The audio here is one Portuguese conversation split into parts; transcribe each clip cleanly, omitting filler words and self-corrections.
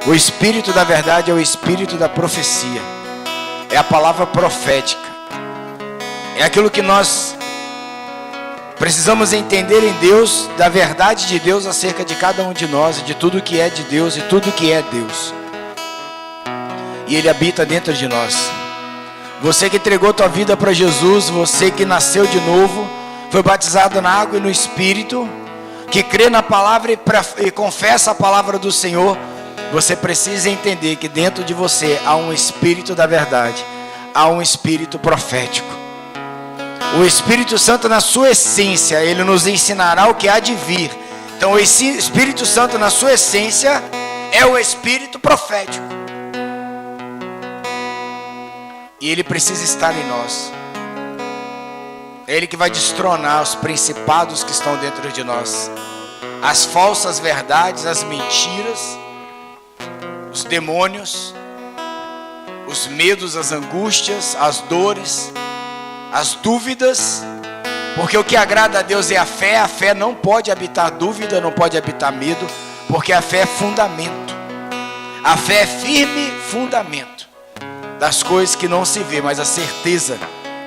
O Espírito da verdade é o Espírito da profecia. É a palavra profética. É aquilo que nós precisamos entender em Deus, da verdade de Deus acerca de cada um de nós, de tudo que é de Deus e tudo que é Deus. E Ele habita dentro de nós. Você que entregou tua vida para Jesus, você que nasceu de novo, foi batizado na água e no Espírito, que crê na palavra e confessa a palavra do Senhor, você precisa entender que dentro de você há um Espírito da verdade, há um Espírito profético. O Espírito Santo na sua essência, Ele nos ensinará o que há de vir. Então o Espírito Santo na sua essência é o Espírito profético. E Ele precisa estar em nós. É Ele que vai destronar os principados que estão dentro de nós. As falsas verdades, as mentiras, os demônios, os medos, as angústias, as dores, as dúvidas. Porque o que agrada a Deus é a fé. A fé não pode habitar dúvida, não pode habitar medo, porque a fé é fundamento. A fé é firme fundamento das coisas que não se vê, mas a certeza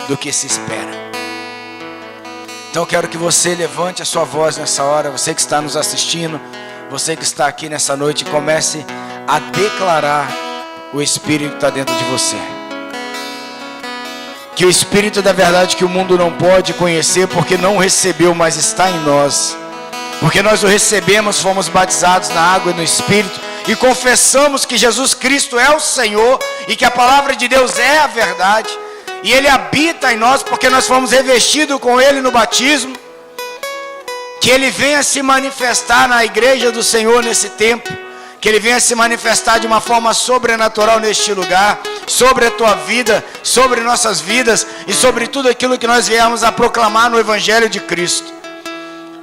do que se espera. Então eu quero que você levante a sua voz nessa hora, você que está nos assistindo, você que está aqui nessa noite, comece a declarar o Espírito que está dentro de você. Que o Espírito da verdade que o mundo não pode conhecer porque não recebeu, mas está em nós. Porque nós o recebemos, fomos batizados na água e no Espírito e confessamos que Jesus Cristo é o Senhor e que a palavra de Deus é a verdade. E Ele habita em nós porque nós fomos revestidos com Ele no batismo. Que Ele venha se manifestar na igreja do Senhor nesse tempo. Que Ele venha se manifestar de uma forma sobrenatural neste lugar, sobre a tua vida, sobre nossas vidas e sobre tudo aquilo que nós viemos a proclamar no Evangelho de Cristo.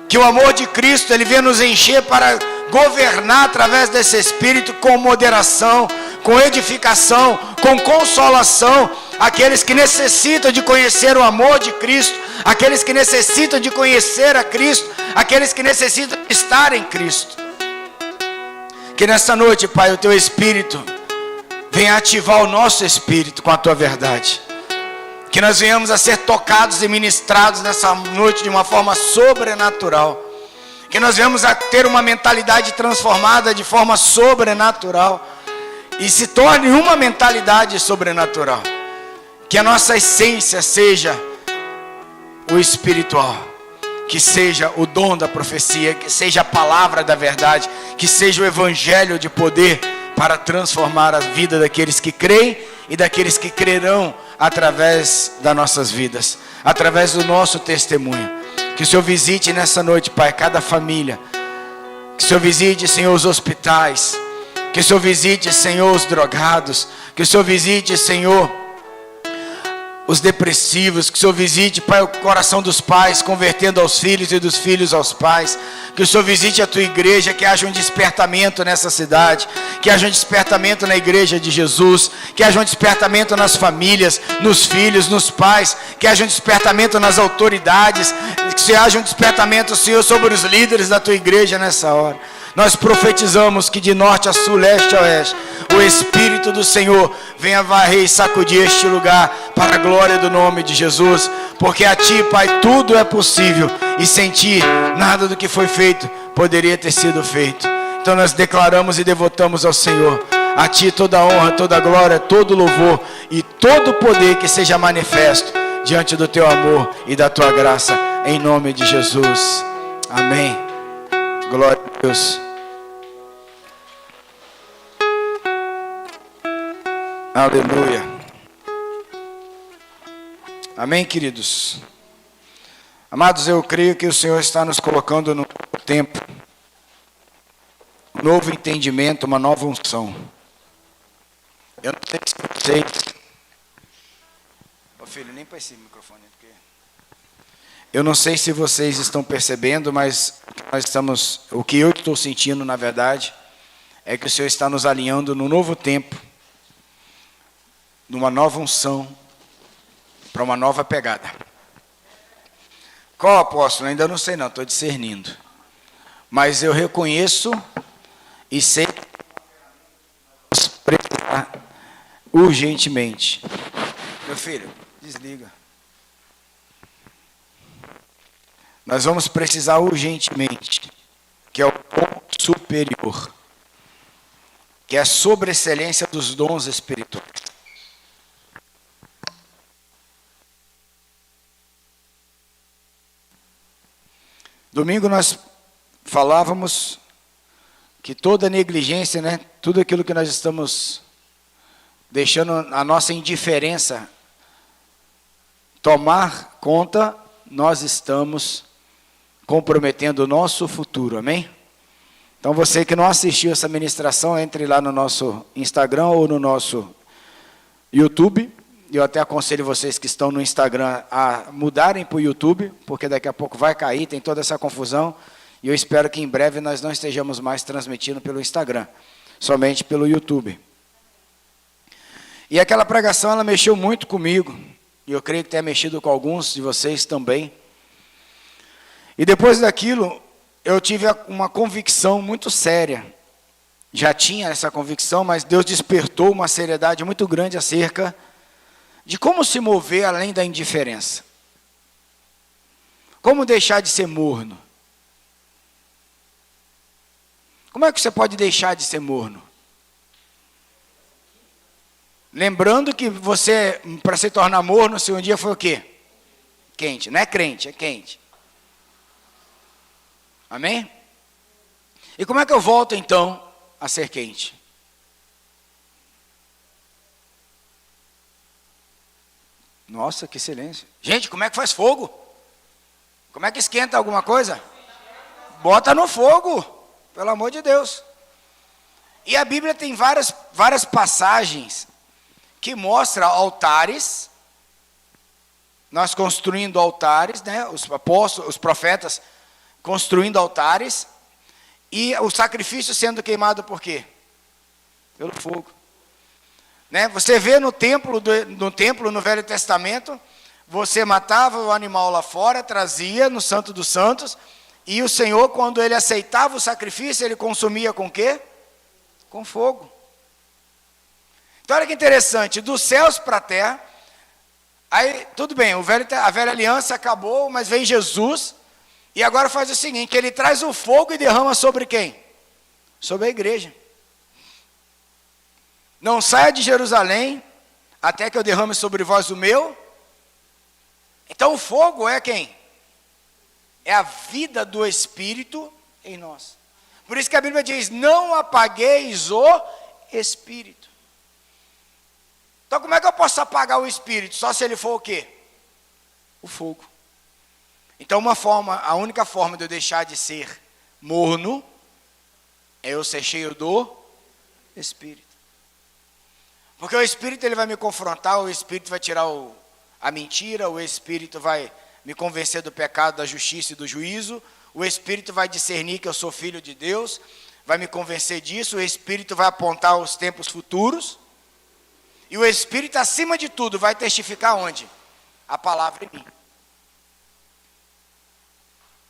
Que o amor de Cristo, Ele venha nos encher para governar através desse Espírito com moderação, com edificação, com consolação, aqueles que necessitam de conhecer o amor de Cristo, aqueles que necessitam de conhecer a Cristo, aqueles que necessitam de estar em Cristo. Que nesta noite, Pai, o Teu Espírito venha ativar o nosso espírito com a Tua verdade. Que nós venhamos a ser tocados e ministrados nessa noite de uma forma sobrenatural. Que nós venhamos a ter uma mentalidade transformada de forma sobrenatural. E se torne uma mentalidade sobrenatural. Que a nossa essência seja o espiritual. Que seja o dom da profecia. Que seja a palavra da verdade. Que seja o evangelho de poder para transformar a vida daqueles que creem e daqueles que crerão através das nossas vidas, através do nosso testemunho. Que o Senhor visite nessa noite, Pai, cada família. Que o Senhor visite, Senhor, os hospitais. Que o Senhor visite, Senhor, os drogados. Que o Senhor visite, Senhor, os depressivos. Que o Senhor visite, Pai, o coração dos pais, convertendo aos filhos e dos filhos aos pais. Que o Senhor visite a tua igreja, que haja um despertamento nessa cidade, que haja um despertamento na igreja de Jesus, que haja um despertamento nas famílias, nos filhos, nos pais, que haja um despertamento nas autoridades, que haja um despertamento, Senhor, sobre os líderes da tua igreja nessa hora. Nós profetizamos que de norte a sul, leste a oeste, o Espírito do Senhor venha varrer e sacudir este lugar para a glória do nome de Jesus, porque a Ti, Pai, tudo é possível e sem Ti, nada do que foi feito poderia ter sido feito. Então nós declaramos e devotamos ao Senhor, a Ti toda a honra, toda a glória, todo o louvor e todo o poder que seja manifesto diante do Teu amor e da Tua graça, em nome de Jesus. Amém. Glória a Deus. Aleluia. Amém, queridos. Amados, eu creio que o Senhor está nos colocando no tempo, um novo entendimento, uma nova unção. Eu não sei se vocês... Ô filho, nem para esse microfone, porque... Eu não sei se vocês estão percebendo, mas o que eu estou sentindo, na verdade, é que o Senhor está nos alinhando num novo tempo, numa nova unção, para uma nova pegada. Qual apóstolo? Ainda não sei não, estou discernindo. Mas eu reconheço e sei urgentemente. Meu filho, desliga. Nós vamos precisar urgentemente, que é o dom superior, que é a sobreexcelência dos dons espirituais. Domingo nós falávamos que toda negligência, né, tudo aquilo que nós estamos deixando a nossa indiferença tomar conta, nós estamos comprometendo o nosso futuro, amém? Então você que não assistiu essa ministração, entre lá no nosso Instagram ou no nosso YouTube. Eu até aconselho vocês que estão no Instagram a mudarem para o YouTube, porque daqui a pouco vai cair, tem toda essa confusão. E eu espero que em breve nós não estejamos mais transmitindo pelo Instagram, somente pelo YouTube. E aquela pregação, ela mexeu muito comigo. E eu creio que tenha mexido com alguns de vocês também. E depois daquilo, eu tive uma convicção muito séria. Já tinha essa convicção, mas Deus despertou uma seriedade muito grande acerca de como se mover além da indiferença. Como deixar de ser morno? Como é que você pode deixar de ser morno? Lembrando que você, para se tornar morno, se um dia foi o quê? Quente. Não é crente, é quente. Amém? E como é que eu volto, então, a ser quente? Nossa, que silêncio. Gente, como é que faz fogo? Como é que esquenta alguma coisa? Bota no fogo, pelo amor de Deus. E a Bíblia tem várias passagens que mostram altares, nós construindo altares, né? Os apóstolos, os profetas construindo altares, e o sacrifício sendo queimado por quê? Pelo fogo. Né? Você vê no templo, no Velho Testamento, você matava o animal lá fora, trazia no Santo dos Santos, e o Senhor, quando ele aceitava o sacrifício, ele consumia com quê? Com fogo. Então olha que interessante, dos céus para a terra, aí tudo bem, a velha aliança acabou, mas vem Jesus, e agora faz o seguinte, ele traz o fogo e derrama sobre quem? Sobre a igreja. Não saia de Jerusalém, até que eu derrame sobre vós o meu. Então o fogo é quem? É a vida do Espírito em nós. Por isso que a Bíblia diz, não apagueis o Espírito. Então como é que eu posso apagar o Espírito? Só se ele for o quê? O fogo. Então a única forma de eu deixar de ser morno, é eu ser cheio do Espírito. Porque o Espírito ele vai me confrontar, o Espírito vai tirar a mentira, o Espírito vai me convencer do pecado, da justiça e do juízo, o Espírito vai discernir que eu sou filho de Deus, vai me convencer disso, o Espírito vai apontar os tempos futuros, e o Espírito, acima de tudo, vai testificar onde? A palavra em mim.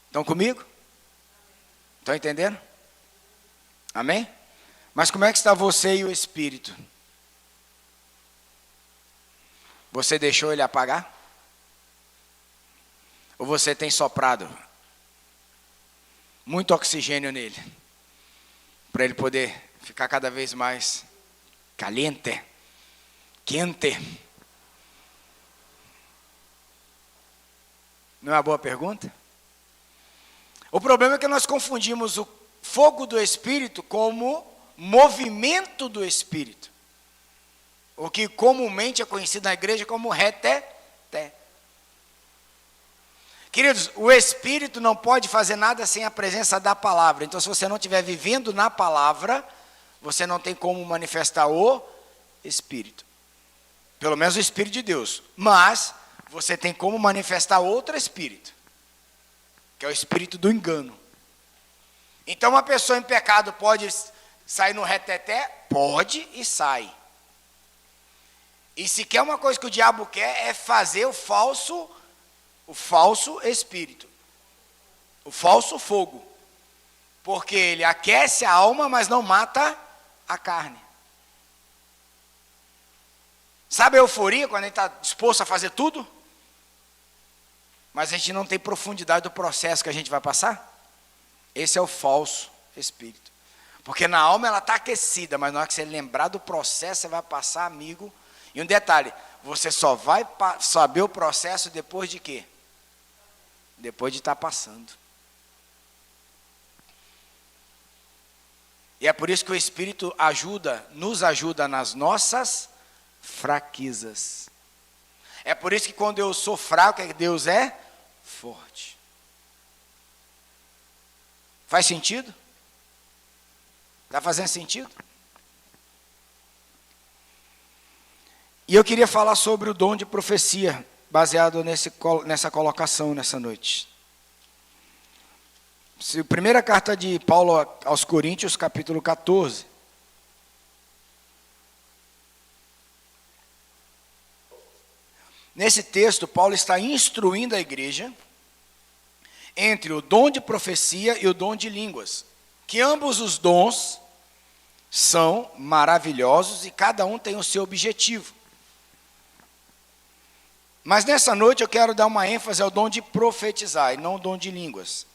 Estão comigo? Estão entendendo? Amém? Mas como é que está você e o Espírito? Você deixou ele apagar? Ou você tem soprado muito oxigênio nele? Para ele poder ficar cada vez mais caliente, quente. Não é uma boa pergunta? O problema é que nós confundimos o fogo do Espírito como movimento do Espírito. O que comumente é conhecido na igreja como reteté. Queridos, o Espírito não pode fazer nada sem a presença da palavra. Então, se você não estiver vivendo na palavra, você não tem como manifestar o Espírito. Pelo menos o Espírito de Deus. Mas, você tem como manifestar outro Espírito. Que é o Espírito do engano. Então, uma pessoa em pecado pode sair no reteté? Pode e sai. E se quer uma coisa que o diabo quer, é fazer o falso espírito. O falso fogo. Porque ele aquece a alma, mas não mata a carne. Sabe a euforia quando a gente está disposto a fazer tudo? Mas a gente não tem profundidade do processo que a gente vai passar? Esse é o falso espírito. Porque na alma ela está aquecida, mas na hora que você lembrar do processo, você vai passar, amigo. E um detalhe, você só vai saber o processo depois de quê? Depois de estar passando. E é por isso que o Espírito nos ajuda nas nossas fraquezas. É por isso que quando eu sou fraco, Deus é forte. Faz sentido? Está fazendo sentido? E eu queria falar sobre o dom de profecia, baseado nessa colocação nessa noite. Primeira carta de Paulo aos Coríntios, capítulo 14. Nesse texto, Paulo está instruindo a igreja entre o dom de profecia e o dom de línguas, que ambos os dons são maravilhosos e cada um tem o seu objetivo. Mas nessa noite eu quero dar uma ênfase ao dom de profetizar e não ao dom de línguas.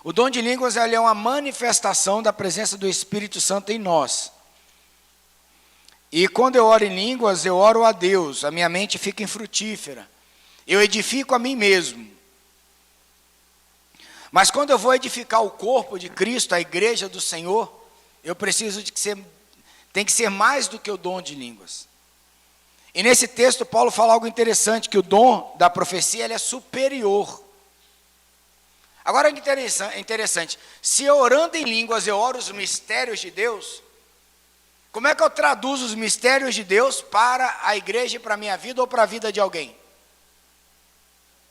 O dom de línguas ele é uma manifestação da presença do Espírito Santo em nós. E quando eu oro em línguas, eu oro a Deus, a minha mente fica infrutífera. Eu edifico a mim mesmo. Mas quando eu vou edificar o corpo de Cristo, a igreja do Senhor, eu preciso tem que ser mais do que o dom de línguas. E nesse texto Paulo fala algo interessante, que o dom da profecia ele é superior. Agora é interessante, se eu orando em línguas eu oro os mistérios de Deus, como é que eu traduzo os mistérios de Deus para a igreja e para a minha vida ou para a vida de alguém?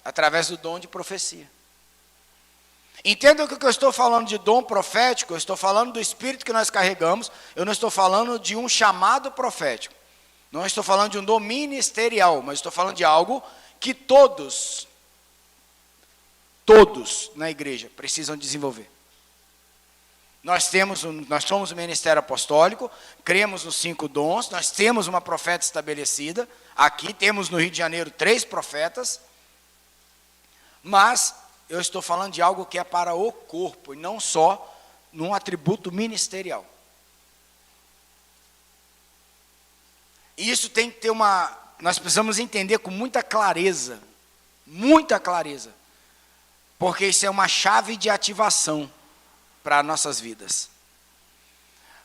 Através do dom de profecia. Entenda que o que eu estou falando de dom profético, eu estou falando do espírito que nós carregamos, eu não estou falando de um chamado profético, não estou falando de um dom ministerial, mas estou falando de algo que todos na igreja precisam desenvolver. Nós somos o ministério apostólico, cremos nos 5 dons, nós temos uma profeta estabelecida, aqui temos no Rio de Janeiro 3 profetas, mas eu estou falando de algo que é para o corpo, e não só num atributo ministerial. E isso tem que ter nós precisamos entender com muita clareza, porque isso é uma chave de ativação para nossas vidas.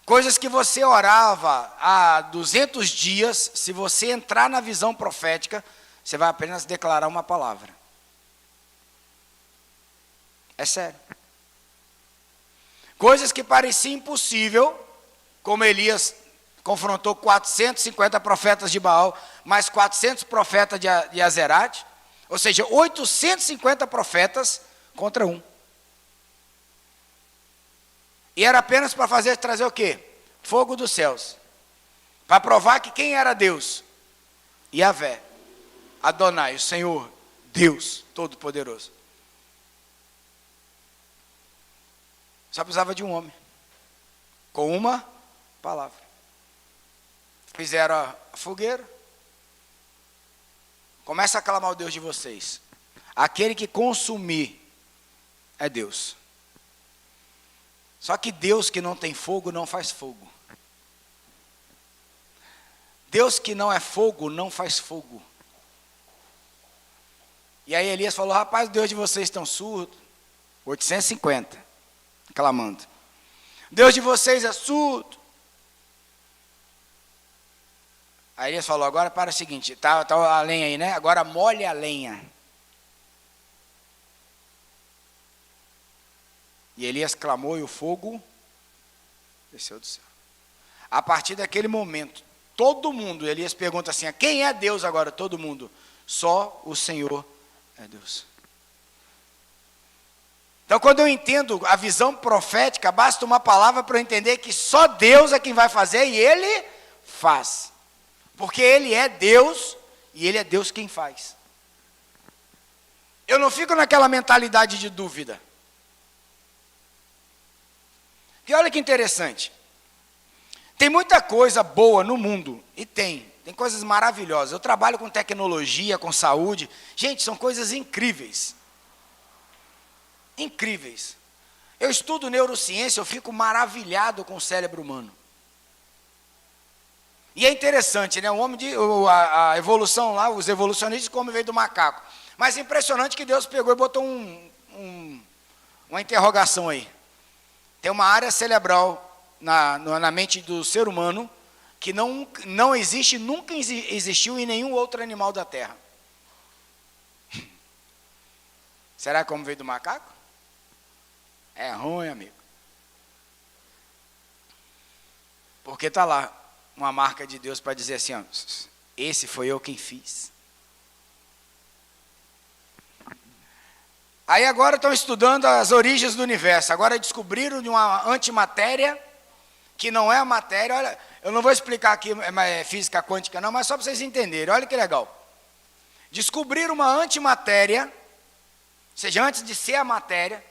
Coisas que você orava há 200 dias, se você entrar na visão profética, você vai apenas declarar uma palavra. É sério. Coisas que pareciam impossível, como Elias confrontou 450 profetas de Baal, mais 400 profetas de Azerate, ou seja, 850 profetas contra um. E era apenas para trazer o quê? Fogo dos céus. Para provar que quem era Deus? Yahvé, Adonai, o Senhor, Deus Todo-Poderoso. Só precisava de um homem, com uma palavra. Fizeram a fogueira. Começa a clamar o Deus de vocês. Aquele que consumir é Deus. Só que Deus que não tem fogo não faz fogo. Deus que não é fogo não faz fogo. E aí Elias falou, rapaz, o Deus de vocês estão surdo. 850, clamando. Deus de vocês é surdo. Aí Elias falou, agora para o seguinte, tá a lenha aí, né? Agora molhe a lenha. E Elias clamou e o fogo desceu do céu. A partir daquele momento, todo mundo, Elias pergunta assim, quem é Deus agora? Todo mundo. Só o Senhor é Deus. Então quando eu entendo a visão profética, basta uma palavra para eu entender que só Deus é quem vai fazer e Ele faz. Porque Ele é Deus e Ele é Deus quem faz. Eu não fico naquela mentalidade de dúvida. Porque olha que interessante. Tem muita coisa boa no mundo, e tem coisas maravilhosas. Eu trabalho com tecnologia, com saúde. Gente, são coisas incríveis. Incríveis. Eu estudo neurociência, eu fico maravilhado com o cérebro humano. E é interessante, né? A evolução lá, os evolucionistas, como veio do macaco. Mas é impressionante que Deus pegou e botou uma interrogação aí. Tem uma área cerebral na mente do ser humano que não existe, nunca existiu em nenhum outro animal da Terra. Será como veio do macaco? É ruim, amigo. Porque está lá uma marca de Deus para dizer assim, ó, esse foi eu quem fiz. Aí agora estão estudando as origens do universo. Agora descobriram de uma antimatéria que não é a matéria. Olha, eu não vou explicar aqui física quântica não, mas só para vocês entenderem. Olha que legal. Descobriram uma antimatéria, ou seja, antes de ser a matéria,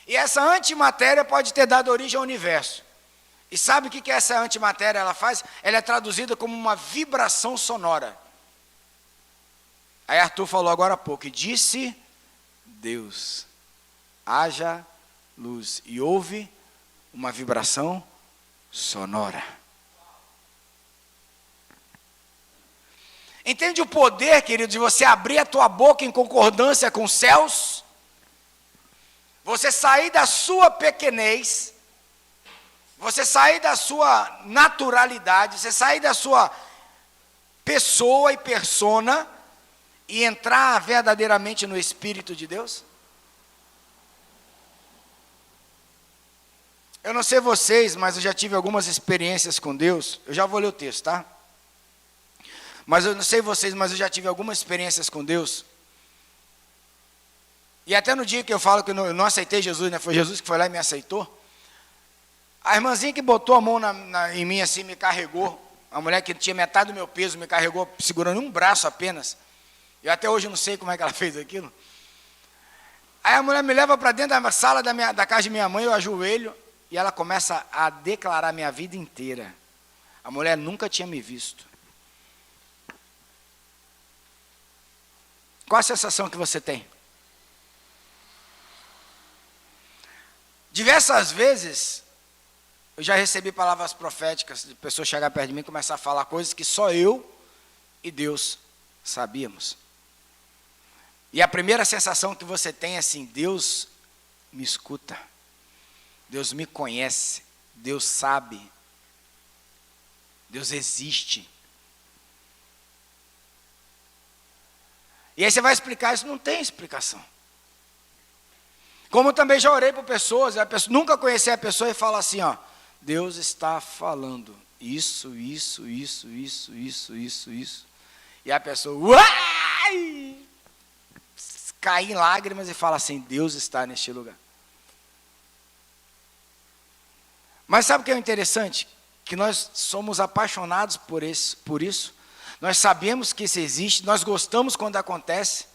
e essa antimatéria pode ter dado origem ao universo. E sabe o que essa antimatéria ela faz? Ela é traduzida como uma vibração sonora. Aí Arthur falou agora há pouco, e disse Deus, haja luz, e houve uma vibração sonora. Entende o poder, querido, de você abrir a tua boca em concordância com os céus? Você sair da sua pequenez, você sair da sua naturalidade, você sair da sua pessoa e persona e entrar verdadeiramente no Espírito de Deus? Eu não sei vocês, mas eu já tive algumas experiências com Deus. Eu já vou ler o texto, tá? Mas eu não sei vocês, mas eu já tive algumas experiências com Deus. E até no dia que eu falo que eu não aceitei Jesus, né? Foi Jesus que foi lá e me aceitou. A irmãzinha que botou a mão em mim assim, me carregou. A mulher que tinha metade do meu peso, me carregou segurando um braço apenas. Eu até hoje não sei como é que ela fez aquilo. Aí a mulher me leva para dentro da sala da casa de minha mãe, eu ajoelho, e ela começa a declarar minha vida inteira. A mulher nunca tinha me visto. Qual a sensação que você tem? Diversas vezes, eu já recebi palavras proféticas de pessoas chegar perto de mim e começar a falar coisas que só eu e Deus sabíamos. E a primeira sensação que você tem é assim, Deus me escuta, Deus me conhece, Deus sabe, Deus existe. E aí você vai explicar isso, não tem explicação. Como também já orei por pessoas, nunca conheci a pessoa e fala assim, ó, Deus está falando isso. E a pessoa, uai! Cai em lágrimas e fala assim, Deus está neste lugar. Mas sabe o que é interessante? Que nós somos apaixonados por isso. Nós sabemos que isso existe, nós gostamos quando acontece,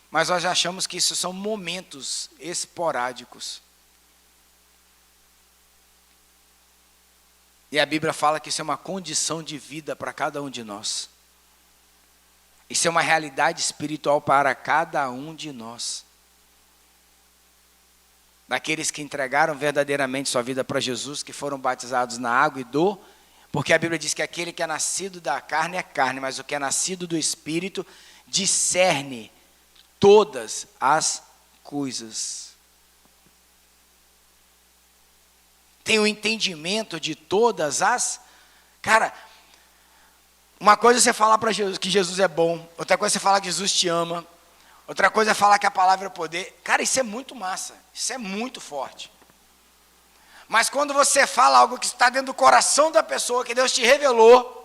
mas nós achamos que isso são momentos esporádicos. E a Bíblia fala que isso é uma condição de vida para cada um de nós. Isso é uma realidade espiritual para cada um de nós. Daqueles que entregaram verdadeiramente sua vida para Jesus, que foram batizados na água e do... Porque a Bíblia diz que aquele que é nascido da carne é carne, mas o que é nascido do Espírito discerne todas as coisas. Tem o entendimento de todas as... Cara, uma coisa é você falar para Jesus que Jesus é bom, outra coisa é você falar que Jesus te ama, outra coisa é falar que a palavra é poder. Cara, isso é muito massa, isso é muito forte. Mas quando você fala algo que está dentro do coração da pessoa, que Deus te revelou,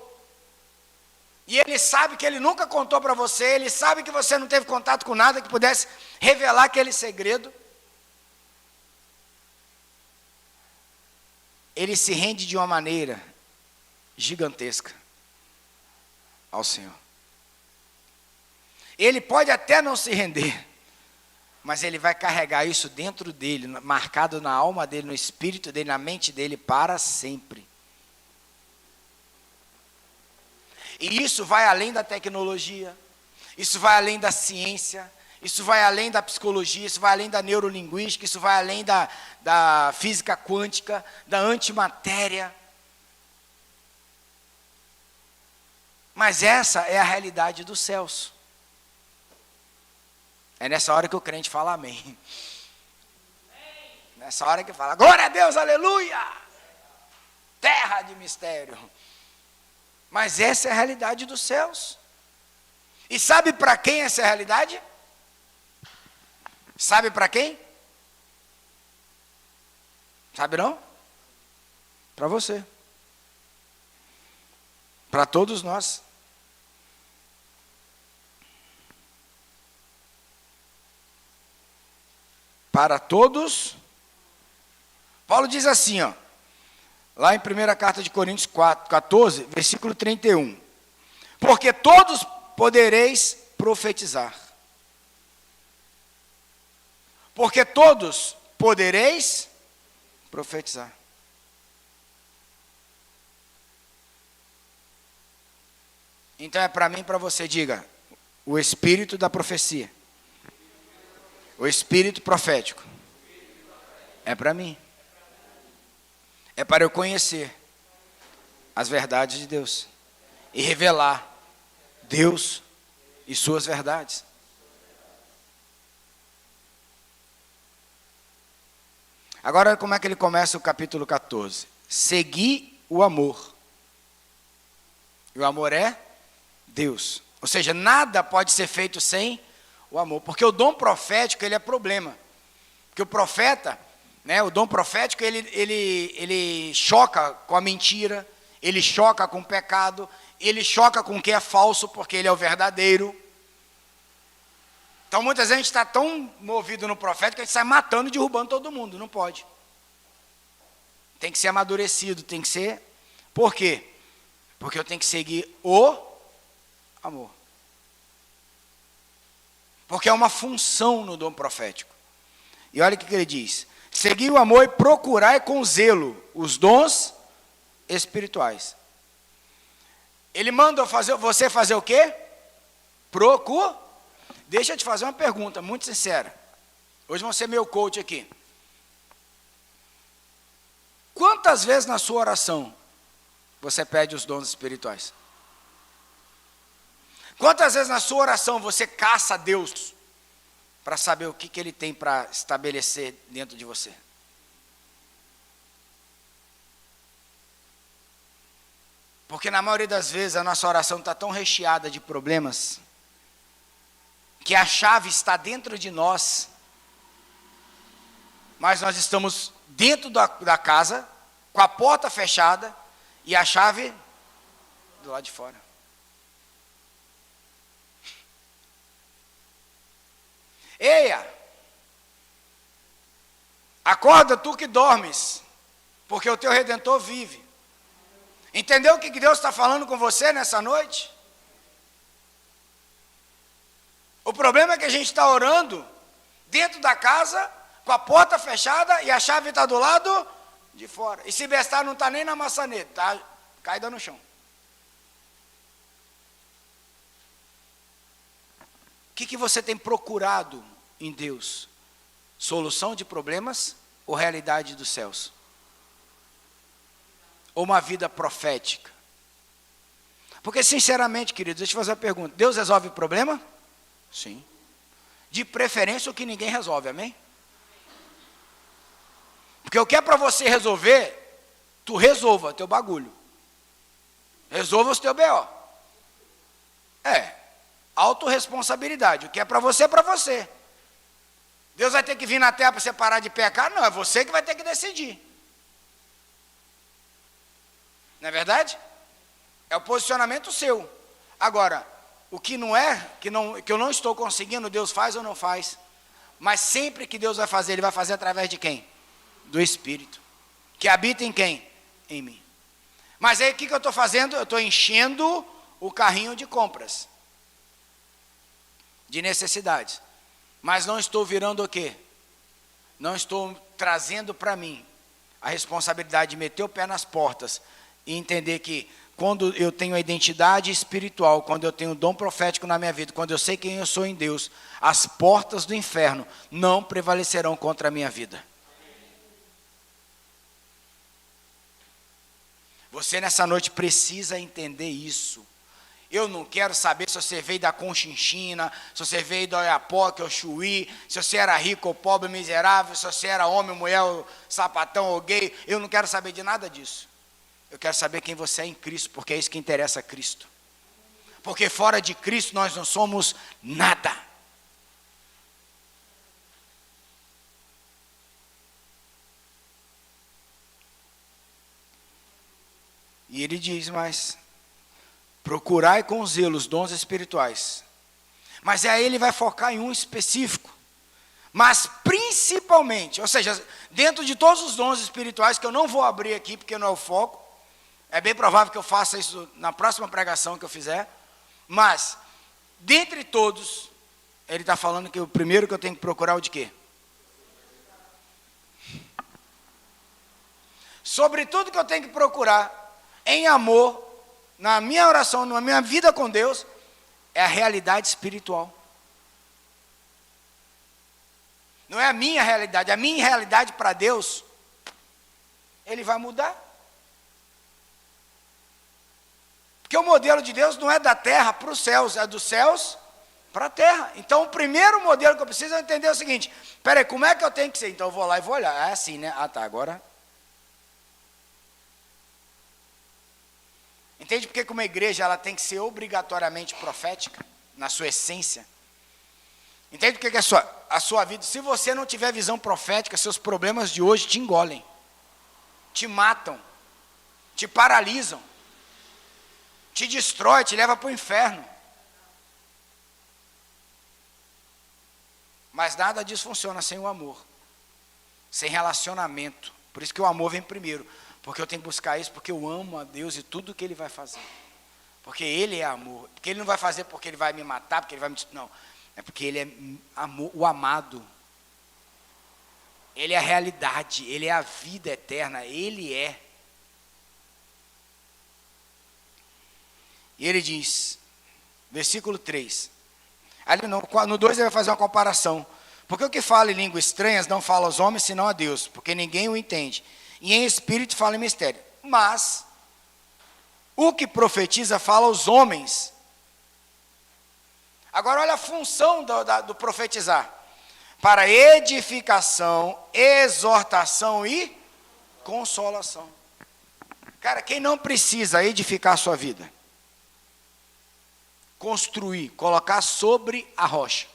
e Ele sabe que Ele nunca contou para você, Ele sabe que você não teve contato com nada que pudesse revelar aquele segredo, Ele se rende de uma maneira gigantesca ao Senhor. Ele pode até não se render, mas ele vai carregar isso dentro dele, marcado na alma dele, no espírito dele, na mente dele, para sempre. E isso vai além da tecnologia, isso vai além da ciência, isso vai além da psicologia, isso vai além da neurolinguística, isso vai além da física quântica, da antimatéria. Mas essa é a realidade dos céus. É nessa hora que o crente fala amém. Nessa hora que fala, glória a Deus, aleluia! Terra de mistério. Mas essa é a realidade dos céus. E sabe para quem essa é a realidade? Sabe para quem? Sabe não? Para você. Para todos nós. Para todos. Paulo diz assim, ó, lá em 1ª carta de Coríntios 14, versículo 31. Porque todos podereis profetizar. Porque todos podereis profetizar. Então é para mim e para você, diga, o espírito da profecia. O espírito profético. É para mim. É para eu conhecer as verdades de Deus. E revelar Deus e suas verdades. Agora como é que ele começa o capítulo 14? Segui o amor. E o amor é Deus. Ou seja, nada pode ser feito sem o amor. Porque o dom profético, ele é problema. Porque o profeta, né, o dom profético, ele choca com a mentira, ele choca com o pecado, ele choca com o que é falso, porque ele é o verdadeiro. Então muitas vezes a gente está tão movido no profético que a gente sai matando e derrubando todo mundo. Não pode. Tem que ser amadurecido, tem que ser... Por quê? Porque eu tenho que seguir o amor. Porque é uma função no dom profético. E olha o que ele diz. Seguir o amor e procurar com zelo os dons espirituais. Ele manda você fazer o quê? Deixa eu te fazer uma pergunta muito sincera. Hoje vou ser meu coach aqui. Quantas vezes na sua oração você pede os dons espirituais? Quantas vezes na sua oração você caça Deus para saber o que Ele tem para estabelecer dentro de você? Porque na maioria das vezes a nossa oração está tão recheada de problemas que a chave está dentro de nós, mas nós estamos dentro da casa, com a porta fechada e a chave do lado de fora. Eia, acorda tu que dormes, porque o teu Redentor vive. Entendeu o que Deus está falando com você nessa noite? O problema é que a gente está orando dentro da casa, com a porta fechada e a chave está do lado de fora. E se bestar não está nem na maçaneta, está caída no chão. O que você tem procurado em Deus? Solução de problemas ou realidade dos céus? Ou uma vida profética? Porque sinceramente, queridos, deixa eu fazer uma pergunta. Deus resolve o problema? Sim. De preferência o que ninguém resolve, amém? Porque o que é para você resolver, tu resolva teu bagulho. Resolva os teu BO. Autorresponsabilidade. O que é para você, é para você. Deus vai ter que vir na terra para você parar de pecar? Não, é você que vai ter que decidir. Não é verdade? É o posicionamento seu. Agora, o que não é, que eu não estou conseguindo, Deus faz ou não faz. Mas sempre que Deus vai fazer, Ele vai fazer através de quem? Do Espírito. Que habita em quem? Em mim. Mas aí o que eu estou fazendo? Eu estou enchendo o carrinho de compras. De necessidades. Mas não estou virando o quê? Não estou trazendo para mim a responsabilidade de meter o pé nas portas e entender que quando eu tenho a identidade espiritual, quando eu tenho o dom profético na minha vida, quando eu sei quem eu sou em Deus, as portas do inferno não prevalecerão contra a minha vida. Você nessa noite precisa entender isso. Eu não quero saber se você veio da Conchinchina, se você veio do Oiapoque ou Chuí, se você era rico ou pobre, miserável, se você era homem, mulher, ou sapatão ou gay. Eu não quero saber de nada disso. Eu quero saber quem você é em Cristo, porque é isso que interessa a Cristo. Porque fora de Cristo nós não somos nada. E ele diz, mas procurai com zelo os dons espirituais. Mas aí ele vai focar em um específico. Mas principalmente, ou seja, dentro de todos os dons espirituais, que eu não vou abrir aqui porque não é o foco, é bem provável que eu faça isso na próxima pregação que eu fizer, mas, dentre todos, ele está falando que o primeiro que eu tenho que procurar é o de quê? Sobre tudo que eu tenho que procurar, em amor, na minha oração, na minha vida com Deus, é a realidade espiritual. Não é a minha realidade para Deus, Ele vai mudar. Porque o modelo de Deus não é da terra para os céus, é dos céus para a terra. Então, o primeiro modelo que eu preciso é entender o seguinte: peraí, como é que eu tenho que ser? Então, eu vou lá e vou olhar. É assim, né? Ah, tá, agora. Entende porque que uma igreja ela tem que ser obrigatoriamente profética, na sua essência? Entende porque que a sua vida, se você não tiver visão profética, seus problemas de hoje te engolem, te matam, te paralisam, te destrói, te leva para o inferno. Mas nada disso funciona sem o amor, sem relacionamento. Por isso que o amor vem primeiro, porque eu tenho que buscar isso, porque eu amo a Deus e tudo que Ele vai fazer. Porque Ele é amor, porque Ele não vai fazer porque Ele vai me matar, porque Ele vai me... Não, é porque Ele é amor, o amado. Ele é a realidade, Ele é a vida eterna, Ele é. E ele diz, versículo 3, ali no 2 ele vai fazer uma comparação, porque o que fala em línguas estranhas não fala aos homens senão a Deus, porque ninguém o entende, e em espírito fala em mistério, mas o que profetiza fala aos homens. Agora olha a função do profetizar, para edificação, exortação e consolação. Cara, quem não precisa edificar a sua vida? Construir, colocar sobre a rocha.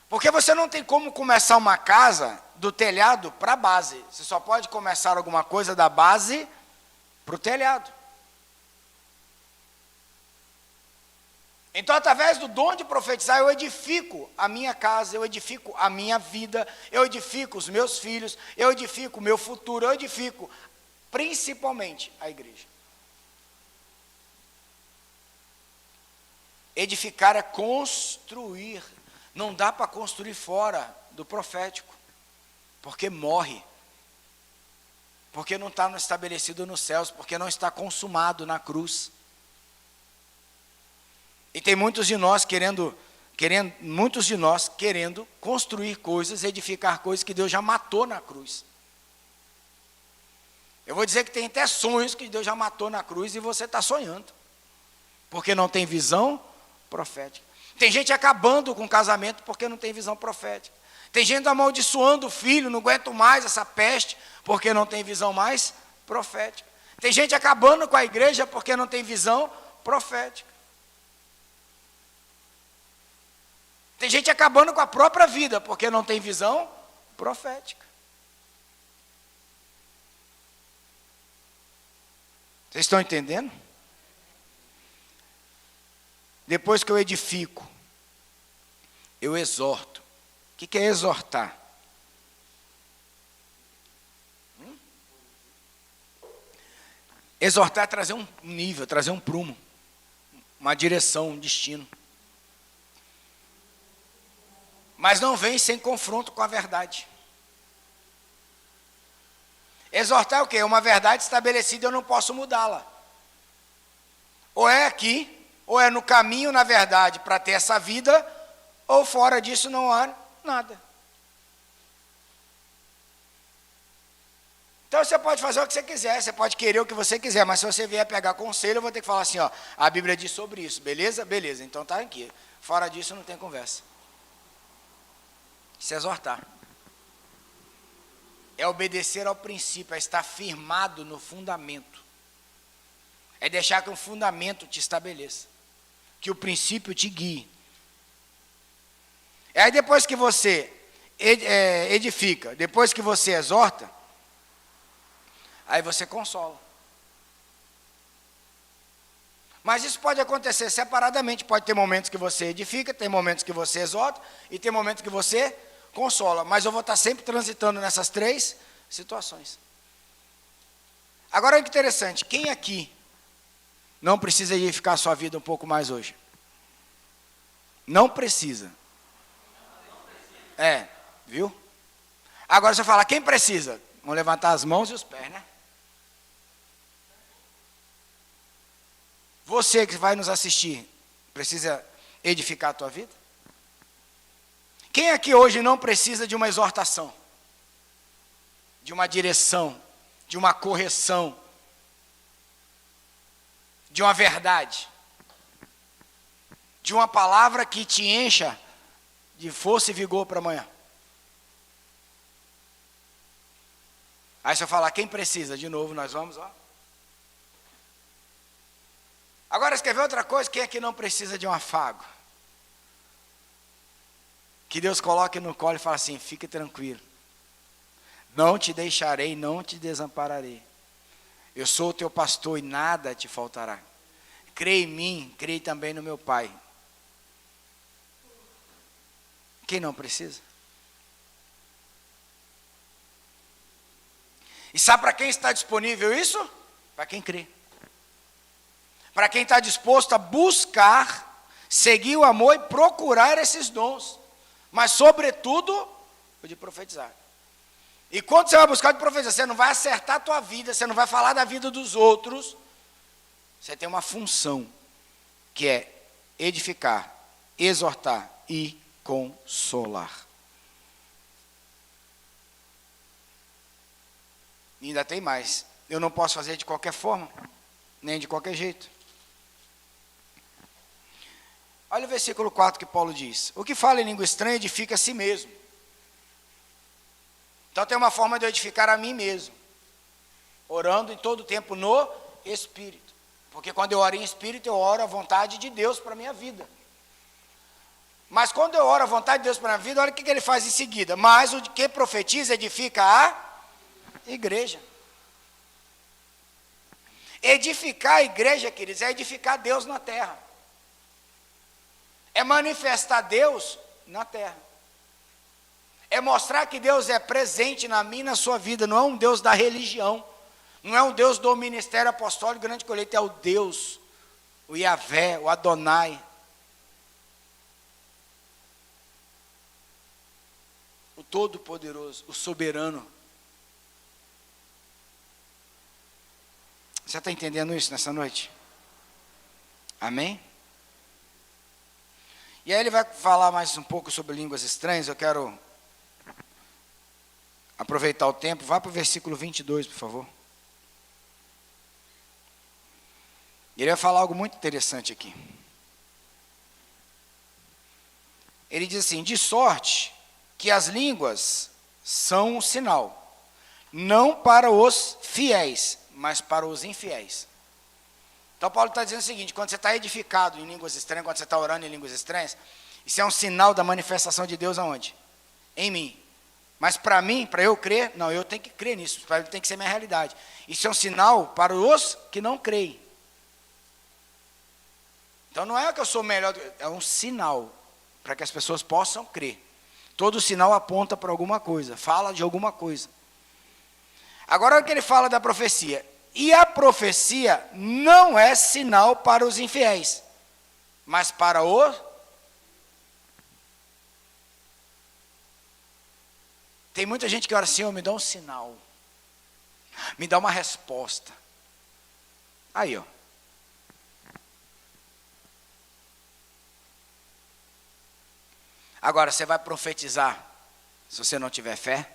Porque você não tem como começar uma casa do telhado para a base. Você só pode começar alguma coisa da base para o telhado. Então, através do dom de profetizar, eu edifico a minha casa, eu edifico a minha vida, eu edifico os meus filhos, eu edifico o meu futuro, eu edifico principalmente a igreja. Edificar é construir. Não dá para construir fora do profético, porque morre, porque não está estabelecido nos céus, porque não está consumado na cruz. E tem muitos de nós querendo construir coisas, edificar coisas que Deus já matou na cruz. Eu vou dizer que tem até sonhos que Deus já matou na cruz e você está sonhando, porque não tem visão profética. Tem gente acabando com o casamento porque não tem visão profética. Tem gente amaldiçoando o filho, não aguento mais essa peste, porque não tem visão mais profética. Tem gente acabando com a igreja porque não tem visão profética. Tem gente acabando com a própria vida porque não tem visão profética. Vocês estão entendendo? Depois que eu edifico, eu exorto. O que é exortar? Exortar é trazer um nível, trazer um prumo, uma direção, um destino. Mas não vem sem confronto com a verdade. Exortar é o quê? É uma verdade estabelecida, eu não posso mudá-la. Ou é aqui, ou é no caminho, na verdade, para ter essa vida, ou fora disso não há nada. Então você pode fazer o que você quiser, você pode querer o que você quiser, mas se você vier pegar conselho, eu vou ter que falar assim, ó, a Bíblia diz sobre isso, beleza? Beleza, então tá aqui. Fora disso não tem conversa. Se exortar. É obedecer ao princípio, é estar firmado no fundamento. É deixar que o fundamento te estabeleça. Que o princípio te guie. Aí depois que você edifica, depois que você exorta, aí você consola. Mas isso pode acontecer separadamente. Pode ter momentos que você edifica, tem momentos que você exorta, e tem momentos que você consola. Mas eu vou estar sempre transitando nessas três situações. Agora, olha que interessante. Quem aqui não precisa edificar a sua vida um pouco mais hoje? Não precisa. Viu? Agora você fala, quem precisa? Vamos levantar as mãos e os pés, né? Você que vai nos assistir, precisa edificar a tua vida? Quem aqui hoje não precisa de uma exortação? De uma direção? De uma correção? De uma verdade? De uma palavra que te encha de força e vigor para amanhã? Aí se eu falar, quem precisa? De novo, nós vamos, ó. Agora, você quer ver outra coisa? Quem aqui não precisa de um afago? Que Deus coloque no colo e fale assim, fique tranquilo. Não te deixarei, não te desampararei. Eu sou o teu pastor e nada te faltará. Crê em mim, crê também no meu Pai. Quem não precisa? E sabe para quem está disponível isso? Para quem crê. Para quem está disposto a buscar, seguir o amor e procurar esses dons. Mas, sobretudo, o de profetizar. E quando você vai buscar de profetizar, você não vai acertar a tua vida, você não vai falar da vida dos outros. Você tem uma função, que é edificar, exortar e consolar. E ainda tem mais. Eu não posso fazer de qualquer forma, nem de qualquer jeito. Olha o versículo 4 que Paulo diz. O que fala em língua estranha edifica a si mesmo. Então tem uma forma de eu edificar a mim mesmo. Orando em todo o tempo no Espírito. Porque quando eu oro em Espírito, eu oro a vontade de Deus para a minha vida. Mas quando eu oro a vontade de Deus para a minha vida, olha o que ele faz em seguida. Mas o que profetiza edifica a igreja. Edificar a igreja, queridos, é edificar Deus na terra. É manifestar Deus na terra. É mostrar que Deus é presente na minha e na sua vida. Não é um Deus da religião. Não é um Deus do ministério apostólico grande colheita. É o Deus, o Yahvé, o Adonai. O Todo-Poderoso, o Soberano. Você está entendendo isso nessa noite? Amém? E aí ele vai falar mais um pouco sobre línguas estranhas. Eu quero aproveitar o tempo. Vá para o versículo 22, por favor. Ele vai falar algo muito interessante aqui. Ele diz assim, de sorte que as línguas são um sinal, não para os fiéis, mas para os infiéis. Então Paulo está dizendo o seguinte, quando você está edificado em línguas estranhas, quando você está orando em línguas estranhas, isso é um sinal da manifestação de Deus aonde? Em mim. Mas para mim, para eu crer, não, eu tenho que crer nisso, tem que ser minha realidade. Isso é um sinal para os que não creem. Então não é que eu sou melhor, é um sinal para que as pessoas possam crer. Todo sinal aponta para alguma coisa, fala de alguma coisa. Agora olha o que ele fala da profecia. E a profecia não é sinal para os infiéis, mas para o... Tem muita gente que ora assim, me dá um sinal. Me dá uma resposta. Aí, ó. Agora, você vai profetizar, se você não tiver fé,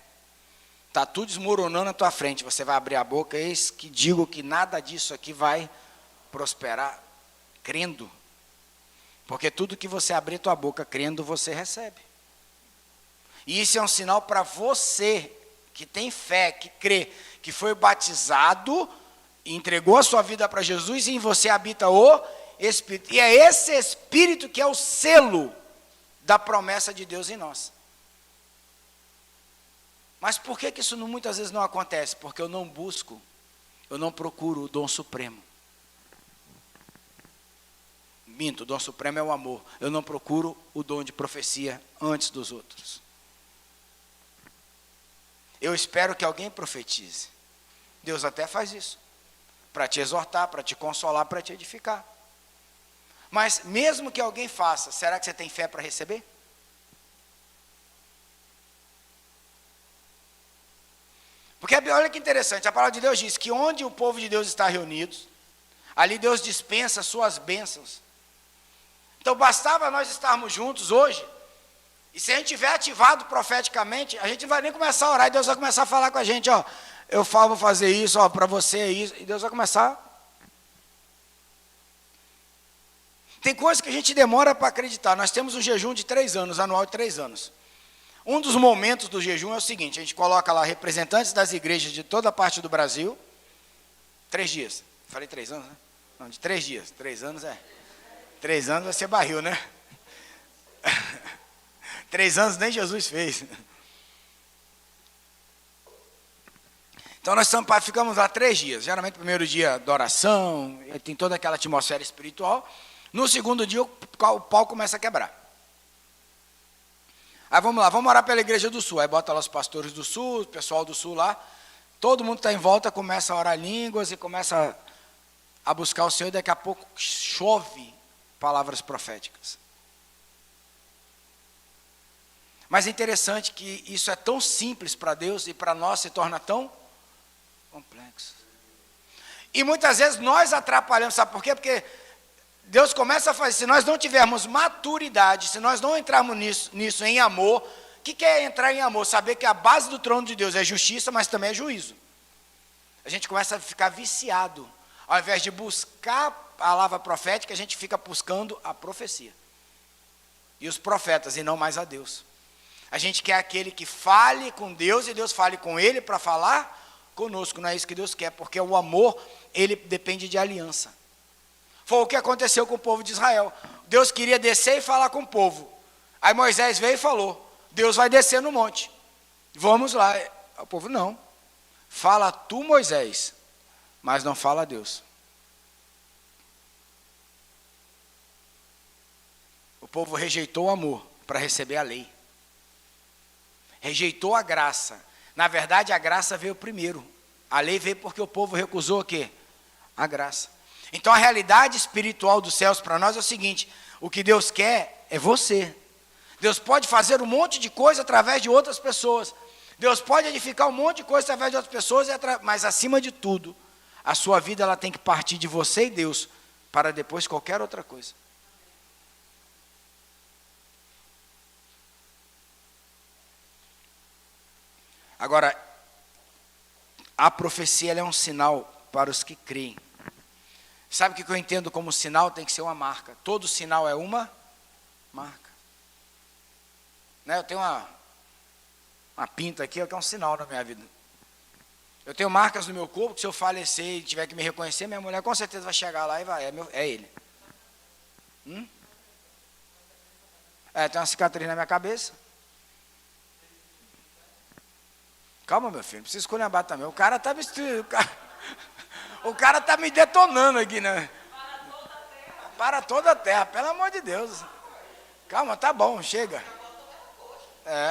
está tudo desmoronando na tua frente, você vai abrir a boca, eis que digo que nada disso aqui vai prosperar, crendo. Porque tudo que você abrir tua boca crendo, você recebe. E isso é um sinal para você, que tem fé, que crê, que foi batizado, entregou a sua vida para Jesus, e em você habita o Espírito. E é esse Espírito que é o selo da promessa de Deus em nós. Mas por que isso muitas vezes não acontece? Porque eu não busco, eu não procuro o dom supremo. Minto, o dom supremo é o amor. Eu não procuro o dom de profecia antes dos outros. Eu espero que alguém profetize. Deus até faz isso, para te exortar, para te consolar, para te edificar. Mas mesmo que alguém faça, será que você tem fé para receber? Porque olha que interessante, a palavra de Deus diz que onde o povo de Deus está reunido, ali Deus dispensa suas bênçãos. Então bastava nós estarmos juntos hoje, e se a gente tiver ativado profeticamente, a gente não vai nem começar a orar, e Deus vai começar a falar com a gente, ó, eu falo, vou fazer isso, ó, para você é isso, e Deus vai começar. Tem coisas que a gente demora para acreditar. Nós temos um jejum de 3 anos, anual de 3 anos. Um dos momentos do jejum é o seguinte, a gente coloca lá representantes das igrejas de toda a parte do Brasil, 3 dias. Falei 3 anos, né? Não, de 3 dias. 3 anos 3 anos vai ser barril, né? 3 anos nem Jesus fez. Então nós ficamos lá 3 dias. Geralmente o primeiro dia da oração, tem toda aquela atmosfera espiritual. No segundo dia o pau começa a quebrar. Aí vamos lá, vamos orar pela igreja do sul. Aí bota lá os pastores do sul, o pessoal do sul lá. Todo mundo está em volta, começa a orar línguas e começa a buscar o Senhor. E daqui a pouco chove palavras proféticas. Mas é interessante que isso é tão simples para Deus e para nós se torna tão complexo. E muitas vezes nós atrapalhamos, sabe por quê? Porque Deus começa a fazer, se nós não tivermos maturidade, se nós não entrarmos nisso em amor, o que é entrar em amor? Saber que a base do trono de Deus é justiça, mas também é juízo. A gente começa a ficar viciado. Ao invés de buscar a palavra profética, a gente fica buscando a profecia. E os profetas, e não mais a Deus. A gente quer aquele que fale com Deus, e Deus fale com ele para falar conosco. Não é isso que Deus quer, porque o amor, ele depende de aliança. Foi o que aconteceu com o povo de Israel. Deus queria descer e falar com o povo. Aí Moisés veio e falou, Deus vai descer no monte. Vamos lá. O povo, não. Fala tu, Moisés, mas não fala a Deus. O povo rejeitou o amor para receber a lei. Rejeitou a graça. Na verdade, a graça veio primeiro. A lei veio porque o povo recusou o quê? A graça. Então a realidade espiritual dos céus para nós é o seguinte, o que Deus quer é você. Deus pode fazer um monte de coisa através de outras pessoas. Deus pode edificar um monte de coisa através de outras pessoas, mas acima de tudo, a sua vida ela tem que partir de você e Deus, para depois qualquer outra coisa. Agora, a profecia ela é um sinal para os que creem. Sabe o que eu entendo como sinal? Tem que ser uma marca. Todo sinal é uma marca. Né? Eu tenho uma pinta aqui, que é um sinal na minha vida. Eu tenho marcas no meu corpo, que se eu falecer e tiver que me reconhecer, minha mulher com certeza vai chegar lá e vai, é ele. Tem uma cicatriz na minha cabeça. Calma, meu filho, não precisa esculhambar também. O cara está o cara está me detonando aqui, né? Para toda a terra, pelo amor de Deus. Calma, tá bom, chega.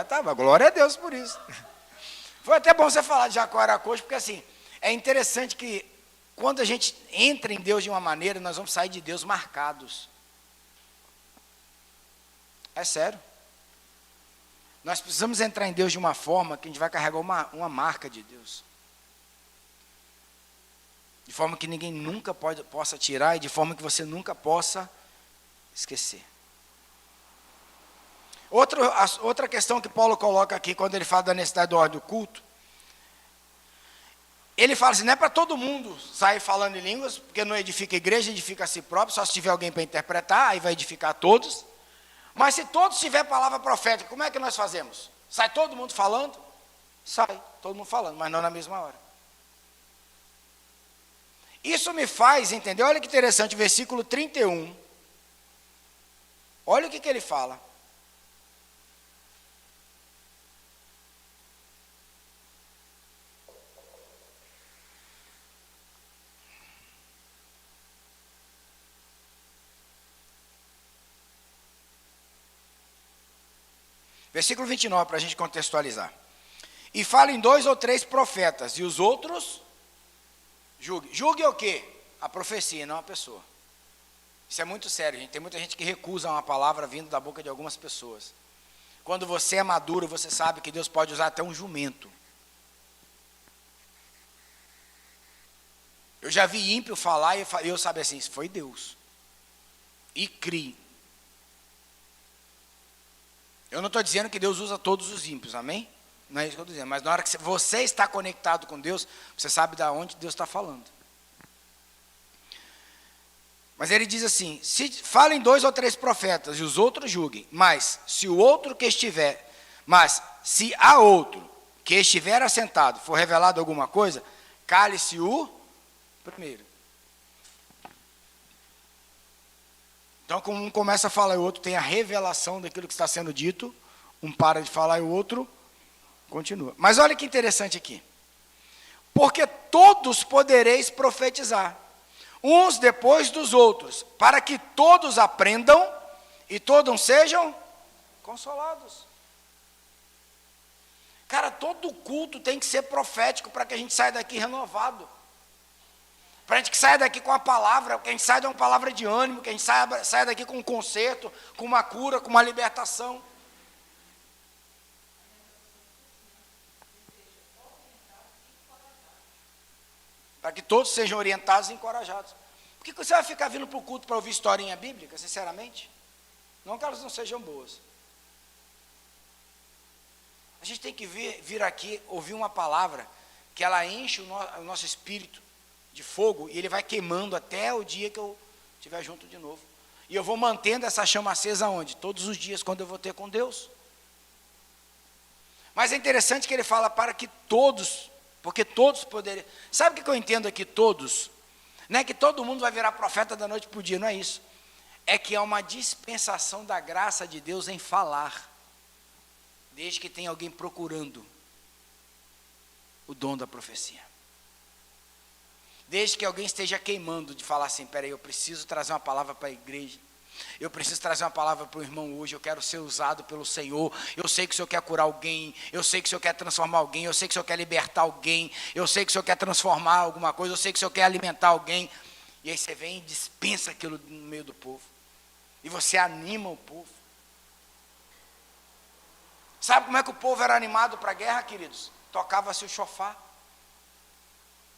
Tá bom, glória a Deus por isso. Foi até bom você falar de Jacó era coxo, porque assim, é interessante que quando a gente entra em Deus de uma maneira, nós vamos sair de Deus marcados. É sério. Nós precisamos entrar em Deus de uma forma que a gente vai carregar uma marca de Deus. forma que ninguém nunca possa tirar e de forma que você nunca possa esquecer. Outra questão que Paulo coloca aqui, quando ele fala da necessidade da ordem do culto, ele fala assim, não é para todo mundo sair falando em línguas, porque não edifica a igreja, edifica a si próprio, só se tiver alguém para interpretar, aí vai edificar todos. Mas se todos tiver palavra profética, como é que nós fazemos? Sai todo mundo falando? Sai, todo mundo falando, mas não na mesma hora. Isso me faz entender, olha que interessante, o versículo 31. Olha o que ele fala. Versículo 29, para a gente contextualizar. E falem 2 ou 3 profetas, e os outros julguem. Julgue o quê? A profecia, não a pessoa. Isso é muito sério, gente. Tem muita gente que recusa uma palavra vindo da boca de algumas pessoas. Quando você é maduro, você sabe que Deus pode usar até um jumento. Eu já vi ímpio falar e eu sabia assim, isso foi Deus. E crie. Eu não estou dizendo que Deus usa todos os ímpios, amém? Não é isso que eu estou dizendo. Mas na hora que você está conectado com Deus, você sabe de onde Deus está falando. Mas ele diz assim, falem 2 ou 3 profetas e os outros julguem. Mas se a outro que estiver assentado for revelado alguma coisa, cale-se o primeiro. Então, como um começa a falar e o outro tem a revelação daquilo que está sendo dito, um para de falar e o outro continua. Mas olha que interessante aqui. Porque todos podereis profetizar, uns depois dos outros, para que todos aprendam e todos sejam consolados. Cara, todo culto tem que ser profético para que a gente saia daqui renovado. Para a gente que saia daqui com a palavra, que a gente saia de uma palavra de ânimo, que a gente saia daqui com um conserto, com uma cura, com uma libertação. Para que todos sejam orientados e encorajados. Por que você vai ficar vindo para o culto para ouvir historinha bíblica, sinceramente? Não que elas não sejam boas. A gente tem que vir aqui, ouvir uma palavra, que ela enche o nosso espírito de fogo, e ele vai queimando até o dia que eu estiver junto de novo. E eu vou mantendo essa chama acesa onde? Todos os dias, quando eu vou ter com Deus. Mas é interessante que ele fala para que todos, porque todos poderiam. Sabe o que eu entendo aqui, todos? Não é que todo mundo vai virar profeta da noite para o dia, não é isso. É que é uma dispensação da graça de Deus em falar, desde que tenha alguém procurando o dom da profecia. Desde que alguém esteja queimando de falar assim, peraí, eu preciso trazer uma palavra para a igreja, eu preciso trazer uma palavra para o irmão hoje, eu quero ser usado pelo Senhor, eu sei que o Senhor quer curar alguém, eu sei que o Senhor quer transformar alguém, eu sei que o Senhor quer libertar alguém, eu sei que o Senhor quer transformar alguma coisa, eu sei que o Senhor quer alimentar alguém, e aí você vem e dispensa aquilo no meio do povo, e você anima o povo. Sabe como é que o povo era animado para a guerra, queridos? Tocava-se o chofar.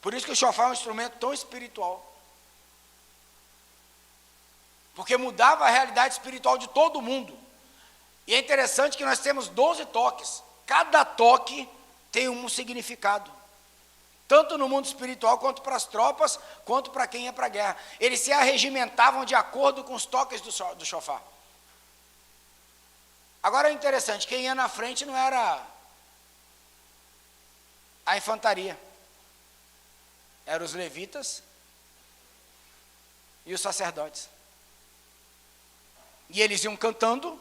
Por isso que o chofar é um instrumento tão espiritual. Porque mudava a realidade espiritual de todo mundo. E é interessante que nós temos 12 toques. Cada toque tem um significado. Tanto no mundo espiritual, quanto para as tropas, quanto para quem ia para a guerra. Eles se arregimentavam de acordo com os toques do chofar. Agora é interessante, quem ia na frente não era a infantaria. Eram os levitas e os sacerdotes. E eles iam cantando,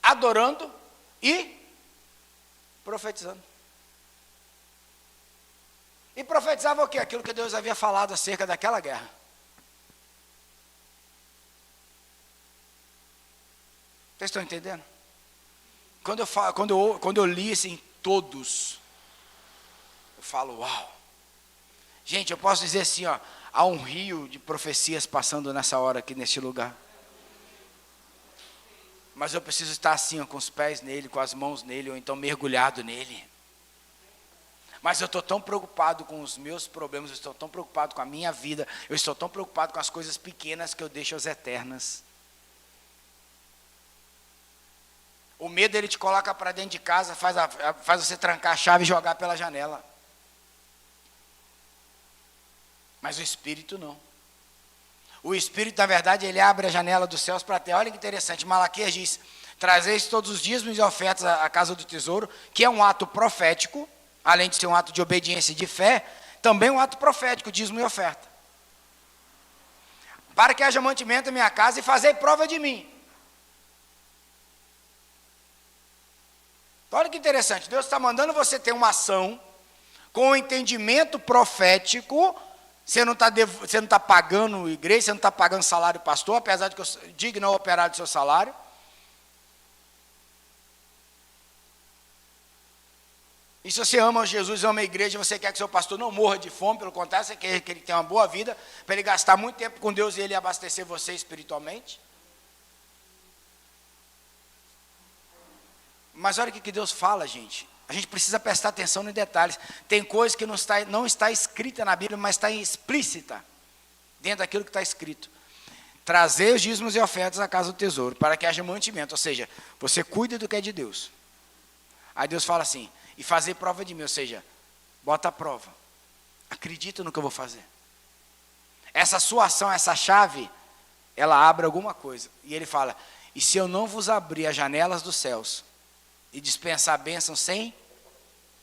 adorando e profetizando. E profetizava o quê? Aquilo que Deus havia falado acerca daquela guerra. Vocês estão entendendo? Quando eu li assim, todos, eu falo, uau. Gente, eu posso dizer assim, ó, há um rio de profecias passando nessa hora aqui, neste lugar. Mas eu preciso estar assim, ó, com os pés nele, com as mãos nele, ou então mergulhado nele. Mas eu estou tão preocupado com os meus problemas, eu estou tão preocupado com a minha vida, eu estou tão preocupado com as coisas pequenas que eu deixo as eternas. O medo, ele te coloca para dentro de casa, faz você trancar a chave e jogar pela janela. Mas o Espírito não. O Espírito, na verdade, ele abre a janela dos céus para ter. Olha que interessante, Malaquias diz: trazeis todos os dízimos e ofertas à casa do tesouro, que é um ato profético, além de ser um ato de obediência e de fé, também um ato profético, dízimo e oferta. Para que haja mantimento em minha casa e fazei prova de mim. Olha que interessante, Deus está mandando você ter uma ação com o entendimento profético. Você não está pagando igreja, você não está pagando salário pastor, apesar de que eu digno ao operário do seu salário. E se você ama Jesus, ama a igreja, você quer que seu pastor não morra de fome, pelo contrário, você quer que ele tenha uma boa vida, para ele gastar muito tempo com Deus e ele abastecer você espiritualmente. Mas olha o que Deus fala, gente. A gente precisa prestar atenção nos detalhes. Tem coisa que não está escrita na Bíblia, mas está explícita dentro daquilo que está escrito. Trazer os dízimos e ofertas à casa do tesouro, para que haja mantimento. Ou seja, você cuida do que é de Deus. Aí Deus fala assim: e fazer prova de mim, ou seja, bota a prova. Acredita no que eu vou fazer. Essa sua ação, essa chave, ela abre alguma coisa. E ele fala: e se eu não vos abrir as janelas dos céus e dispensar bênçãos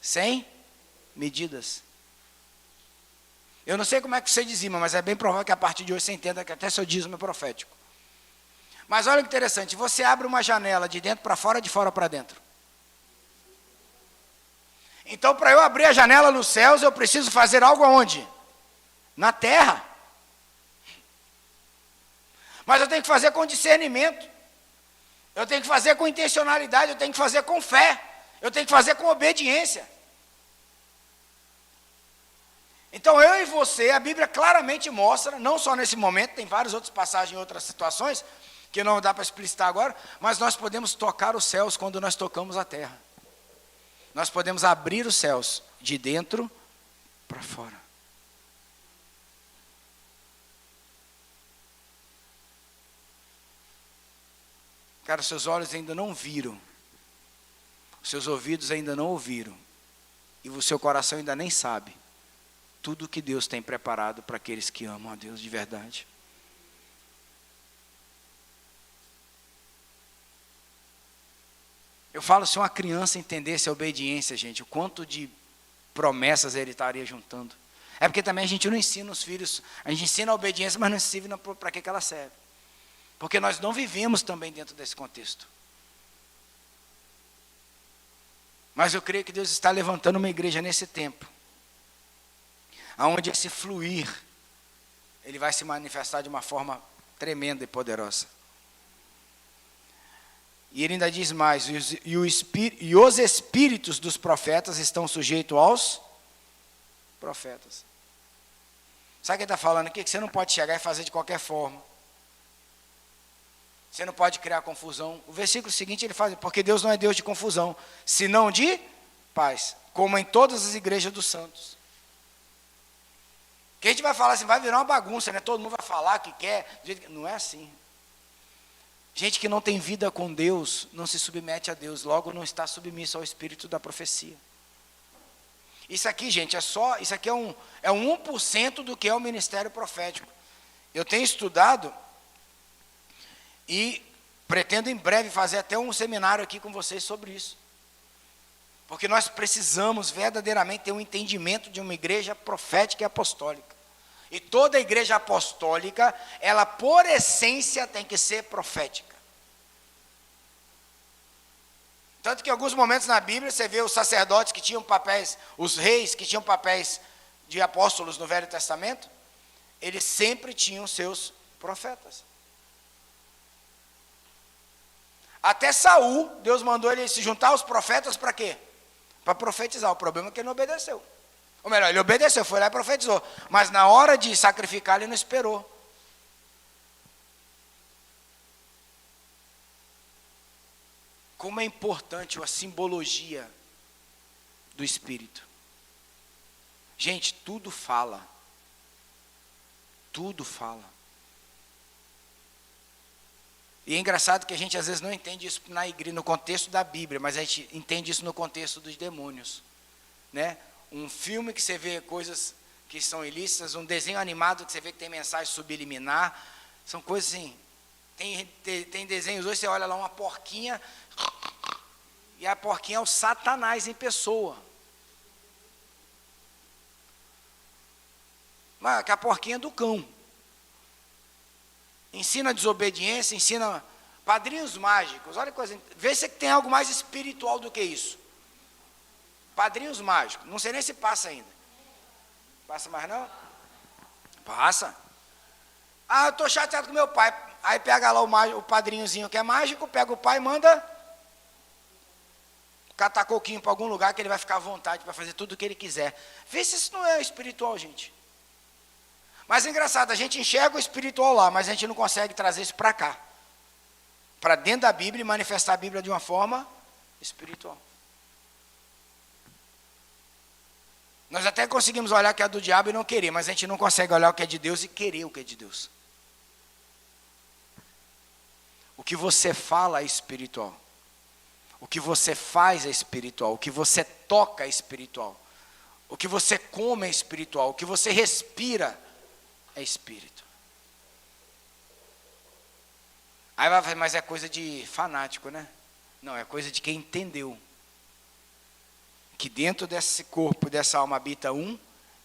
sem medidas? Eu não sei como é que você dizima, mas é bem provável que a partir de hoje você entenda que até seu dízimo é profético. Mas olha que interessante, você abre uma janela de dentro para fora, de fora para dentro. Então, para eu abrir a janela nos céus, eu preciso fazer algo aonde? Na terra. Mas eu tenho que fazer com discernimento. Eu tenho que fazer com intencionalidade, eu tenho que fazer com fé, eu tenho que fazer com obediência. Então eu e você, a Bíblia claramente mostra, não só nesse momento, tem várias outras passagens em outras situações, que não dá para explicitar agora, mas nós podemos tocar os céus quando nós tocamos a terra. Nós podemos abrir os céus de dentro para fora. Cara, seus olhos ainda não viram, seus ouvidos ainda não ouviram, e o seu coração ainda nem sabe tudo que Deus tem preparado para aqueles que amam a Deus de verdade. Eu falo, se uma criança entendesse a obediência, gente, o quanto de promessas ele estaria juntando. É porque também a gente não ensina os filhos, a gente ensina a obediência, mas não ensina para que ela serve. Porque nós não vivemos também dentro desse contexto. Mas eu creio que Deus está levantando uma igreja nesse tempo, aonde esse fluir, ele vai se manifestar de uma forma tremenda e poderosa. E ele ainda diz mais: e os espíritos dos profetas estão sujeitos aos profetas. Sabe o que ele está falando aqui? Que você não pode chegar e fazer de qualquer forma. Você não pode criar confusão. O versículo seguinte ele fala: porque Deus não é Deus de confusão, senão de paz, como em todas as igrejas dos santos. Que a gente vai falar assim, vai virar uma bagunça, né? Todo mundo vai falar o que quer. Não é assim. Gente que não tem vida com Deus, não se submete a Deus, logo não está submisso ao espírito da profecia. Isso aqui, gente, isso aqui é um 1% do que é o ministério profético. Eu tenho estudado e pretendo em breve fazer até um seminário aqui com vocês sobre isso. Porque nós precisamos verdadeiramente ter um entendimento de uma igreja profética e apostólica. E toda igreja apostólica, ela por essência tem que ser profética. Tanto que em alguns momentos na Bíblia você vê os sacerdotes que tinham papéis, os reis que tinham papéis de apóstolos no Velho Testamento, eles sempre tinham seus profetas. Até Saul, Deus mandou ele se juntar aos profetas para quê? Para profetizar. O problema é que ele não obedeceu. Ou melhor, ele obedeceu, foi lá e profetizou. Mas na hora de sacrificar, ele não esperou. Como é importante a simbologia do Espírito. Gente, tudo fala. Tudo fala. E é engraçado que a gente às vezes não entende isso na igreja, no contexto da Bíblia, mas a gente entende isso no contexto dos demônios, né? Um filme que você vê coisas que são ilícitas, um desenho animado que você vê que tem mensagem subliminar, são coisas assim. Tem desenhos hoje, você olha lá uma porquinha, e a porquinha é o Satanás em pessoa. Mas que a porquinha é do cão. Ensina desobediência, ensina padrinhos mágicos. Olha que coisa, vê se tem algo mais espiritual do que isso. Padrinhos mágicos, não sei nem se passa ainda. Passa mais não? Passa. Ah, eu estou chateado com meu pai. Aí pega lá o padrinhozinho que é mágico, pega o pai e manda catar coquinho para algum lugar que ele vai ficar à vontade para fazer tudo o que ele quiser. Vê se isso não é espiritual, gente. Mas é engraçado, a gente enxerga o espiritual lá, mas a gente não consegue trazer isso para cá. Para dentro da Bíblia e manifestar a Bíblia de uma forma espiritual. Nós até conseguimos olhar o que é do diabo e não querer, mas a gente não consegue olhar o que é de Deus e querer o que é de Deus. O que você fala é espiritual. O que você faz é espiritual. O que você toca é espiritual. O que você come é espiritual. O que você respira é espírito. Aí vai falar, mas é coisa de fanático, né? Não, é coisa de quem entendeu. Que dentro desse corpo, dessa alma habita um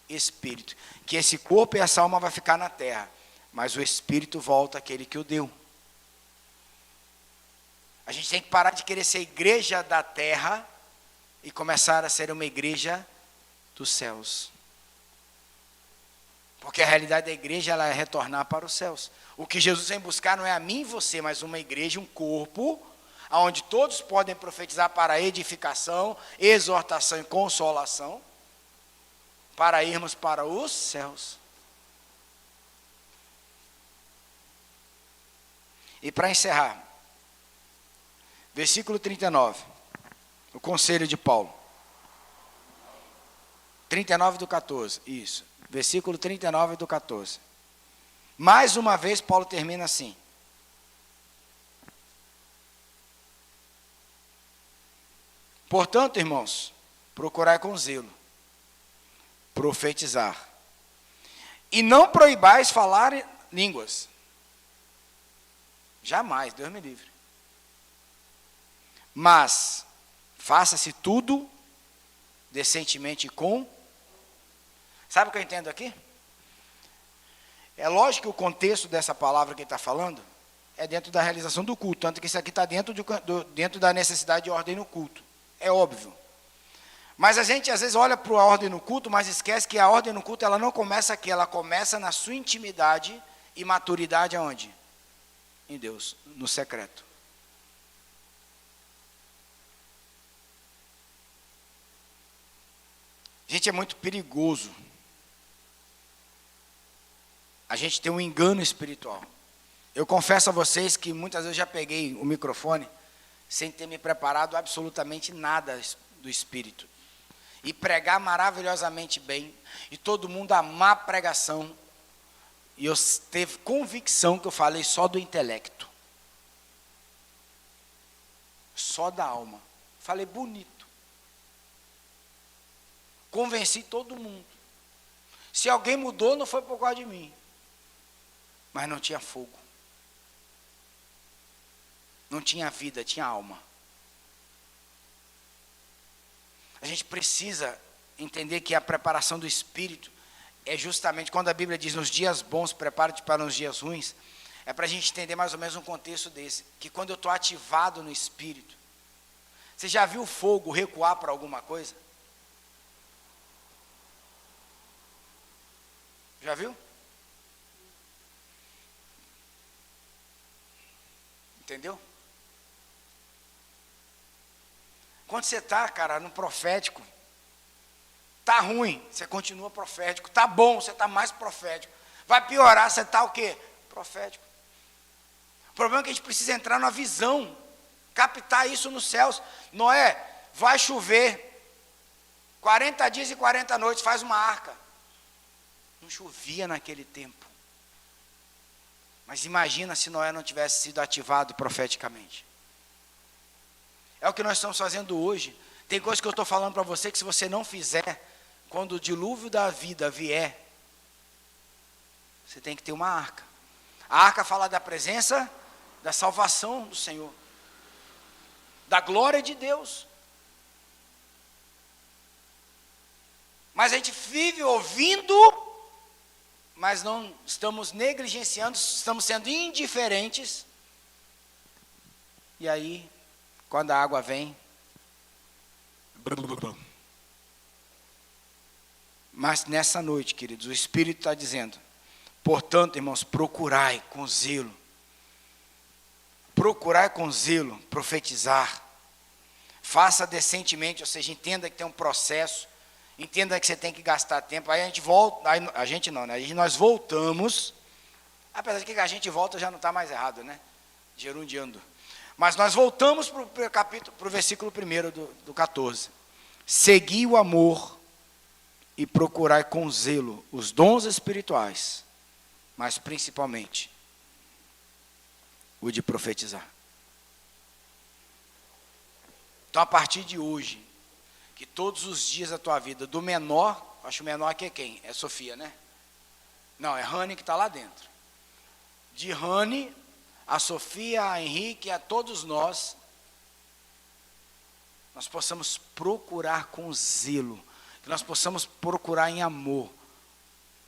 espírito. Que esse corpo e essa alma vai ficar na terra. Mas o espírito volta àquele que o deu. A gente tem que parar de querer ser igreja da terra e começar a ser uma igreja dos céus. Porque a realidade da igreja ela é retornar para os céus. O que Jesus vem buscar não é a mim e você, mas uma igreja, um corpo, onde todos podem profetizar para edificação, exortação e consolação, para irmos para os céus. E para encerrar, versículo 39, o conselho de Paulo. 39 do 14, isso. Versículo 39 do 14. Mais uma vez, Paulo termina assim. Portanto, irmãos, procurai com zelo profetizar. E não proibais falar línguas. Jamais, Deus me livre. Mas faça-se tudo decentemente com... Sabe o que eu entendo aqui? É lógico que o contexto dessa palavra que ele está falando é dentro da realização do culto, tanto que isso aqui está dentro da necessidade de ordem no culto. É óbvio. Mas a gente às vezes olha para a ordem no culto, mas esquece que a ordem no culto ela não começa aqui, ela começa na sua intimidade e maturidade aonde? Em Deus, no secreto. Gente, é muito perigoso a gente tem um engano espiritual. Eu confesso a vocês que muitas vezes eu já peguei o microfone sem ter me preparado absolutamente nada do Espírito. E pregar maravilhosamente bem. E todo mundo amar a pregação. E eu teve convicção que eu falei só do intelecto. Só da alma. Falei bonito. Convenci todo mundo. Se alguém mudou, não foi por causa de mim. Mas não tinha fogo. Não tinha vida, tinha alma. A gente precisa entender que a preparação do Espírito é justamente quando a Bíblia diz nos dias bons, prepara-te para os dias ruins, é para a gente entender mais ou menos um contexto desse, que quando eu estou ativado no Espírito, você já viu o fogo recuar para alguma coisa? Já viu? Entendeu? Quando você está, cara, no profético, tá ruim, você continua profético. Tá bom, você está mais profético. Vai piorar, você está o quê? Profético. O problema é que a gente precisa entrar numa visão, captar isso nos céus. Noé, vai chover. 40 dias e 40 noites, faz uma arca. Não chovia naquele tempo. Mas imagina se Noé não tivesse sido ativado profeticamente. É o que nós estamos fazendo hoje. Tem coisa que eu estou falando para você que se você não fizer, quando o dilúvio da vida vier, você tem que ter uma arca. A arca fala da presença, da salvação do Senhor, da glória de Deus. Mas a gente vive ouvindo, mas não estamos negligenciando, estamos sendo indiferentes. E aí, quando a água vem, mas nessa noite, queridos, o Espírito está dizendo, portanto, irmãos, procurai com zelo profetizar, faça decentemente, ou seja, entenda que tem um processo, entenda que você tem que gastar tempo, aí a gente volta, nós voltamos, apesar de que a gente volta já não está mais errado, né, gerundiando, mas nós voltamos para o versículo 1 do 14, segui o amor e procurai com zelo os dons espirituais, mas principalmente o de profetizar. Então, a partir de hoje, que todos os dias da tua vida, do menor, acho o menor aqui é quem? É Sofia, né? Não, é Rani que está lá dentro. De Rani, a Sofia, a Henrique, a todos nós possamos procurar com zelo, que nós possamos procurar em amor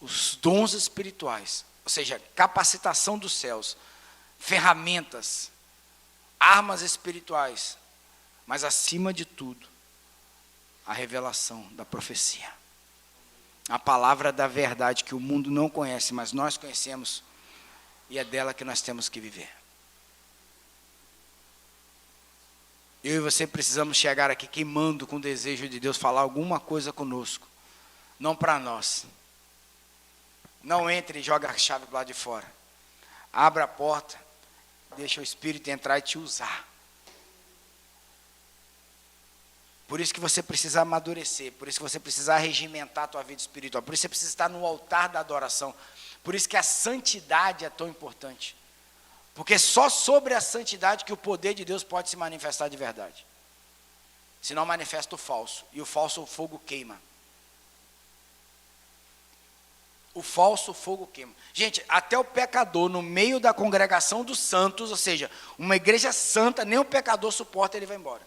os dons espirituais, ou seja, capacitação dos céus, ferramentas, armas espirituais, mas acima de tudo, a revelação da profecia. A palavra da verdade que o mundo não conhece, mas nós conhecemos, e é dela que nós temos que viver. Eu e você precisamos chegar aqui queimando com o desejo de Deus falar alguma coisa conosco, não para nós. Não entre e joga a chave para lá de fora. Abra a porta, deixa o Espírito entrar e te usar. Por isso que você precisa amadurecer, por isso que você precisa regimentar a tua vida espiritual, por isso que você precisa estar no altar da adoração, por isso que a santidade é tão importante. Porque só sobre a santidade que o poder de Deus pode se manifestar de verdade. Senão manifesta o falso, e o falso o fogo queima. O falso fogo queima. Gente, até o pecador no meio da congregação dos santos, ou seja, uma igreja santa, nem o pecador suporta, ele vai embora.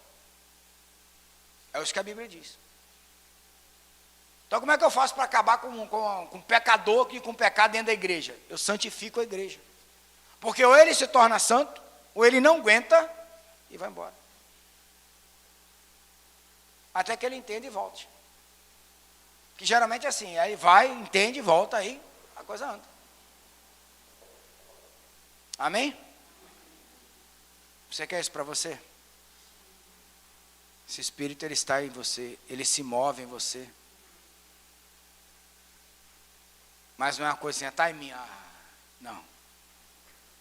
É isso que a Bíblia diz. Então como é que eu faço para acabar com pecador e com pecado dentro da igreja? Eu santifico a igreja. Porque ou ele se torna santo, ou ele não aguenta e vai embora. Até que ele entenda e volte. Que geralmente é assim, aí vai, entende, volta, aí a coisa anda. Amém? Você quer isso para você? Esse Espírito, ele está em você, ele se move em você. Mas não é uma coisa assim, está em mim. Não.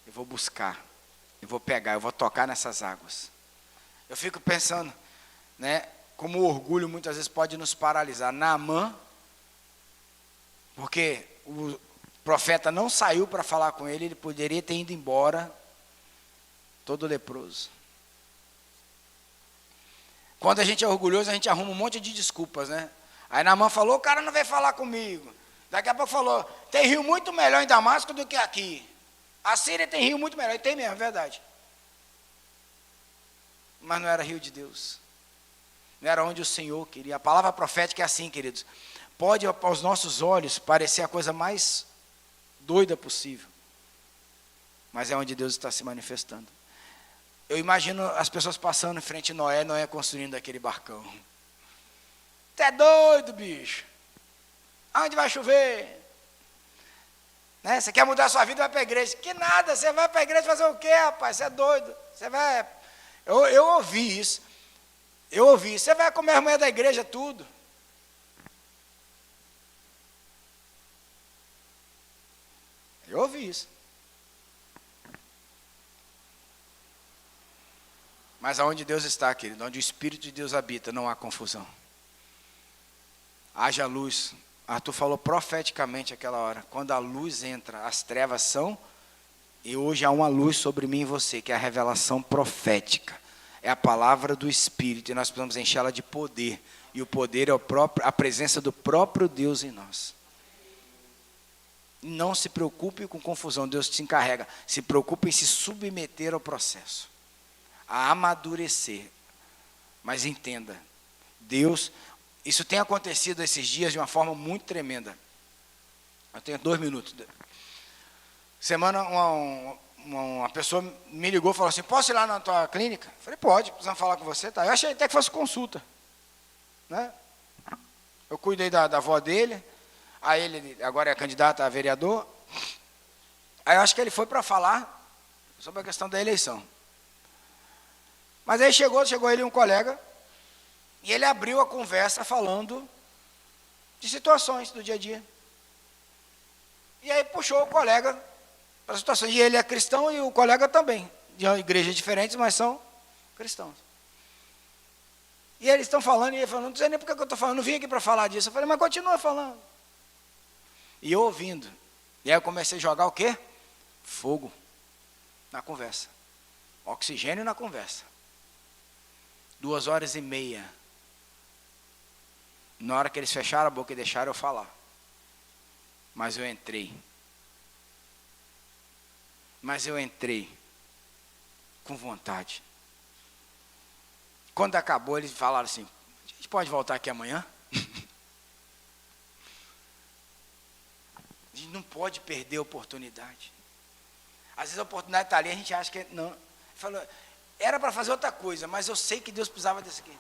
Eu vou buscar, eu vou pegar, eu vou tocar nessas águas. Eu fico pensando, né, como o orgulho muitas vezes pode nos paralisar. Naamã, porque o profeta não saiu para falar com ele, ele poderia ter ido embora todo leproso. Quando a gente é orgulhoso, a gente arruma um monte de desculpas, né? Aí Naamã falou, o cara não veio falar comigo. Daqui a pouco falou, tem rio muito melhor em Damasco do que aqui. A Síria tem rio muito melhor, e tem mesmo, é verdade. Mas não era rio de Deus. Não era onde o Senhor queria. A palavra profética é assim, queridos. Pode aos nossos olhos parecer a coisa mais doida possível. Mas é onde Deus está se manifestando. Eu imagino as pessoas passando em frente a Noé construindo aquele barcão. Você é doido, bicho. Aonde vai chover? Né? Você quer mudar a sua vida, vai para a igreja. Que nada, você vai para a igreja fazer o quê, rapaz? Você é doido. Você vai... Eu ouvi isso. Você vai comer a mulher da igreja, tudo. Eu ouvi isso. Mas aonde Deus está, querido, onde o Espírito de Deus habita, não há confusão. haja luz. Arthur falou profeticamente aquela hora. Quando a luz entra, as trevas são. E hoje há uma luz sobre mim e você, que é a revelação profética. É a palavra do Espírito. E nós precisamos enchê-la de poder. E o poder é a presença do próprio Deus em nós. Não se preocupe com confusão. Deus te encarrega. Se preocupe em se submeter ao processo. A amadurecer. Mas entenda. Deus... Isso tem acontecido esses dias de uma forma muito tremenda. Eu tenho 2 minutos. Semana, uma pessoa me ligou e falou assim, posso ir lá na tua clínica? Eu falei, pode, precisamos falar com você. Tá. Eu achei até que fosse consulta. Né? Eu cuidei da avó dele, aí ele agora é candidato a vereador. Aí eu acho que ele foi para falar sobre a questão da eleição. Mas aí chegou ele e um colega, e ele abriu a conversa falando de situações do dia a dia. E aí puxou o colega para a situação. E ele é cristão e o colega também. De igrejas diferentes, mas são cristãos. E eles estão falando, e ele falando, não sei nem por que eu estou falando, não vim aqui para falar disso. Eu falei, mas continua falando. E eu ouvindo. E aí eu comecei a jogar o quê? Fogo na conversa. Oxigênio na conversa. 2h30. Na hora que eles fecharam a boca e deixaram eu falar. Mas eu entrei. Com vontade. Quando acabou, eles falaram assim, a gente pode voltar aqui amanhã? A gente não pode perder a oportunidade. Às vezes a oportunidade está ali, a gente acha que não. Falou, era para fazer outra coisa, mas eu sei que Deus precisava desse aqui.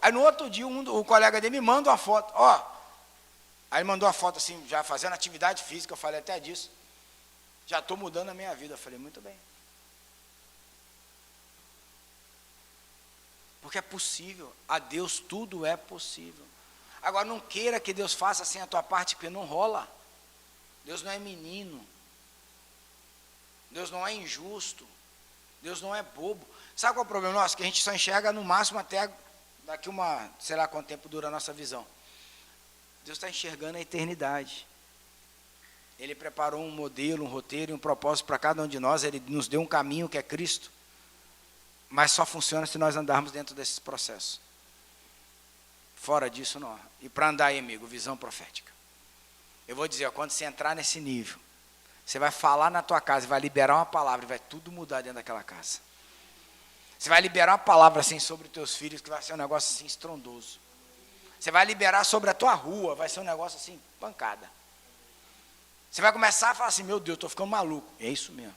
Aí no outro dia, o colega dele me manda uma foto. Aí ele mandou a foto assim, já fazendo atividade física, eu falei até disso. Já estou mudando a minha vida. Eu falei, muito bem. Porque é possível. A Deus tudo é possível. Agora não queira que Deus faça assim a tua parte, porque não rola. Deus não é menino. Deus não é injusto. Deus não é bobo. Sabe qual é o problema nosso? Que a gente só enxerga no máximo até daqui sei lá quanto tempo dura a nossa visão. Deus está enxergando a eternidade. Ele preparou um modelo, um roteiro e um propósito para cada um de nós. Ele nos deu um caminho que é Cristo. Mas só funciona se nós andarmos dentro desses processos. Fora disso, não. E para andar aí, amigo, visão profética. Eu vou dizer, quando você entrar nesse nível, você vai falar na tua casa, vai liberar uma palavra e vai tudo mudar dentro daquela casa. Você vai liberar uma palavra assim sobre os teus filhos, que vai ser um negócio assim estrondoso. Você vai liberar sobre a tua rua, vai ser um negócio assim, pancada. Você vai começar a falar assim, meu Deus, estou ficando maluco. É isso mesmo.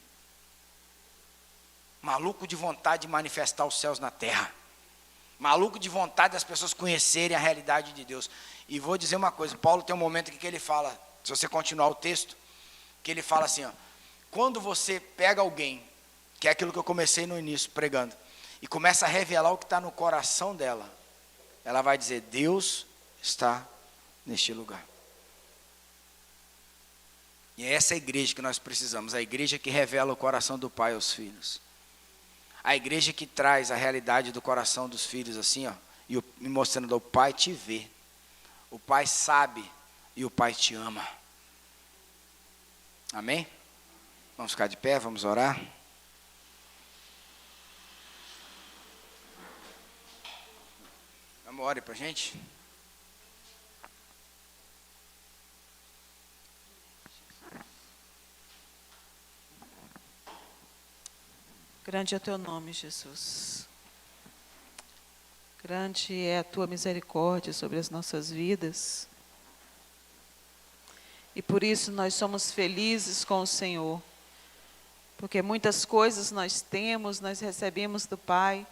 Maluco de vontade de manifestar os céus na terra. Maluco de vontade das pessoas conhecerem a realidade de Deus. E vou dizer uma coisa, Paulo tem um momento aqui que ele fala, se você continuar o texto, que ele fala assim, quando você pega alguém, que é aquilo que eu comecei no início pregando, e começa a revelar o que está no coração dela, ela vai dizer, Deus está neste lugar. E é essa igreja que nós precisamos, a igreja que revela o coração do Pai aos filhos. A igreja que traz a realidade do coração dos filhos assim, e me mostrando, o Pai te vê, o Pai sabe e o Pai te ama. Amém? Vamos ficar de pé, vamos orar. Vamos orar para a gente. Grande é o teu nome, Jesus. Grande é a tua misericórdia sobre as nossas vidas. E por isso nós somos felizes com o Senhor. Porque muitas coisas nós temos, nós recebemos do Pai,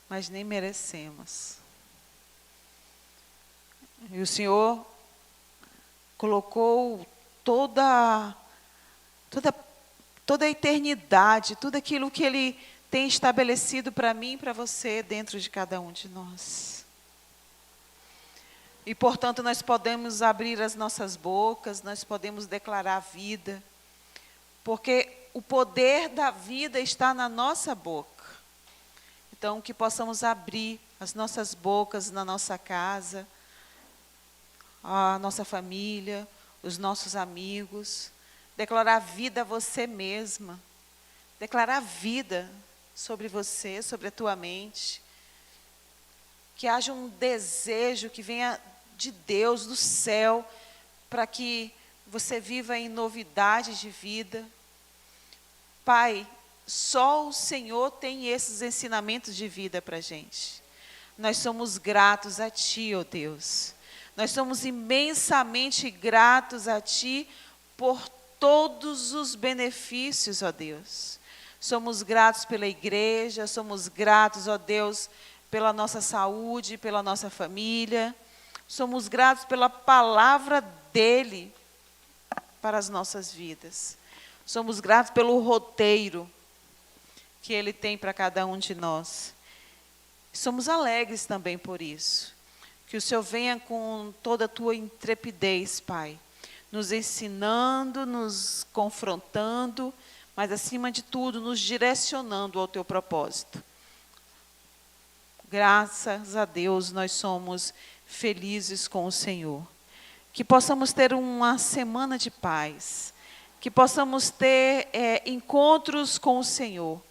mas nem merecemos. E o Senhor colocou toda a eternidade, tudo aquilo que Ele tem estabelecido para mim e para você dentro de cada um de nós. E, portanto, nós podemos abrir as nossas bocas, nós podemos declarar vida, porque o poder da vida está na nossa boca. Então, que possamos abrir as nossas bocas na nossa casa, a nossa família, os nossos amigos. Declarar vida a você mesma. Declarar vida sobre você, sobre a tua mente. Que haja um desejo que venha de Deus, do céu, para que você viva em novidades de vida. Pai, só o Senhor tem esses ensinamentos de vida para a gente. Nós somos gratos a Ti, ó Deus. Nós somos imensamente gratos a Ti por todos os benefícios, ó Deus. Somos gratos pela igreja, somos gratos, ó Deus, pela nossa saúde, pela nossa família. Somos gratos pela palavra dEle para as nossas vidas. Somos gratos pelo roteiro que Ele tem para cada um de nós. Somos alegres também por isso. Que o Senhor venha com toda a tua intrepidez, Pai, nos ensinando, nos confrontando, mas acima de tudo, nos direcionando ao teu propósito. Graças a Deus, nós somos felizes com o Senhor. Que possamos ter uma semana de paz. Que possamos ter encontros com o Senhor.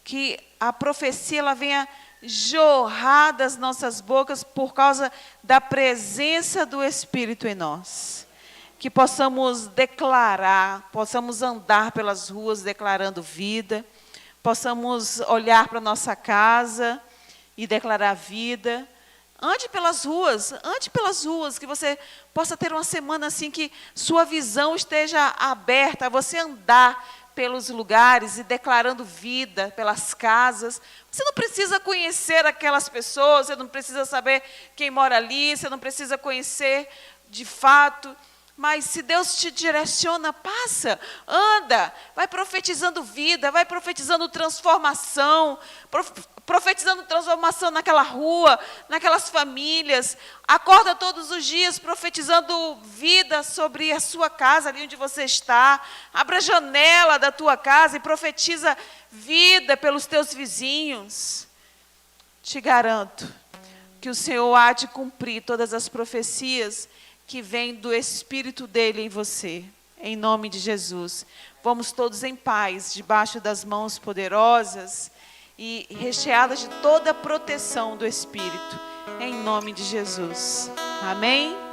Que a profecia ela venha jorrar das nossas bocas por causa da presença do Espírito em nós. Que possamos declarar, possamos andar pelas ruas declarando vida, possamos olhar para a nossa casa e declarar vida. Ande pelas ruas, que você possa ter uma semana assim que sua visão esteja aberta, você andar pelos lugares e declarando vida pelas casas. Você não precisa conhecer aquelas pessoas, você não precisa saber quem mora ali, você não precisa conhecer de fato, mas se Deus te direciona, passa, anda, vai profetizando vida, vai profetizando transformação, profetizando transformação naquela rua, naquelas famílias. Acorda todos os dias profetizando vida sobre a sua casa, ali onde você está. Abra a janela da tua casa e profetiza vida pelos teus vizinhos. Te garanto que o Senhor há de cumprir todas as profecias que vêm do Espírito dele em você. Em nome de Jesus. Vamos todos em paz, debaixo das mãos poderosas e recheadas de toda a proteção do Espírito, em nome de Jesus. Amém?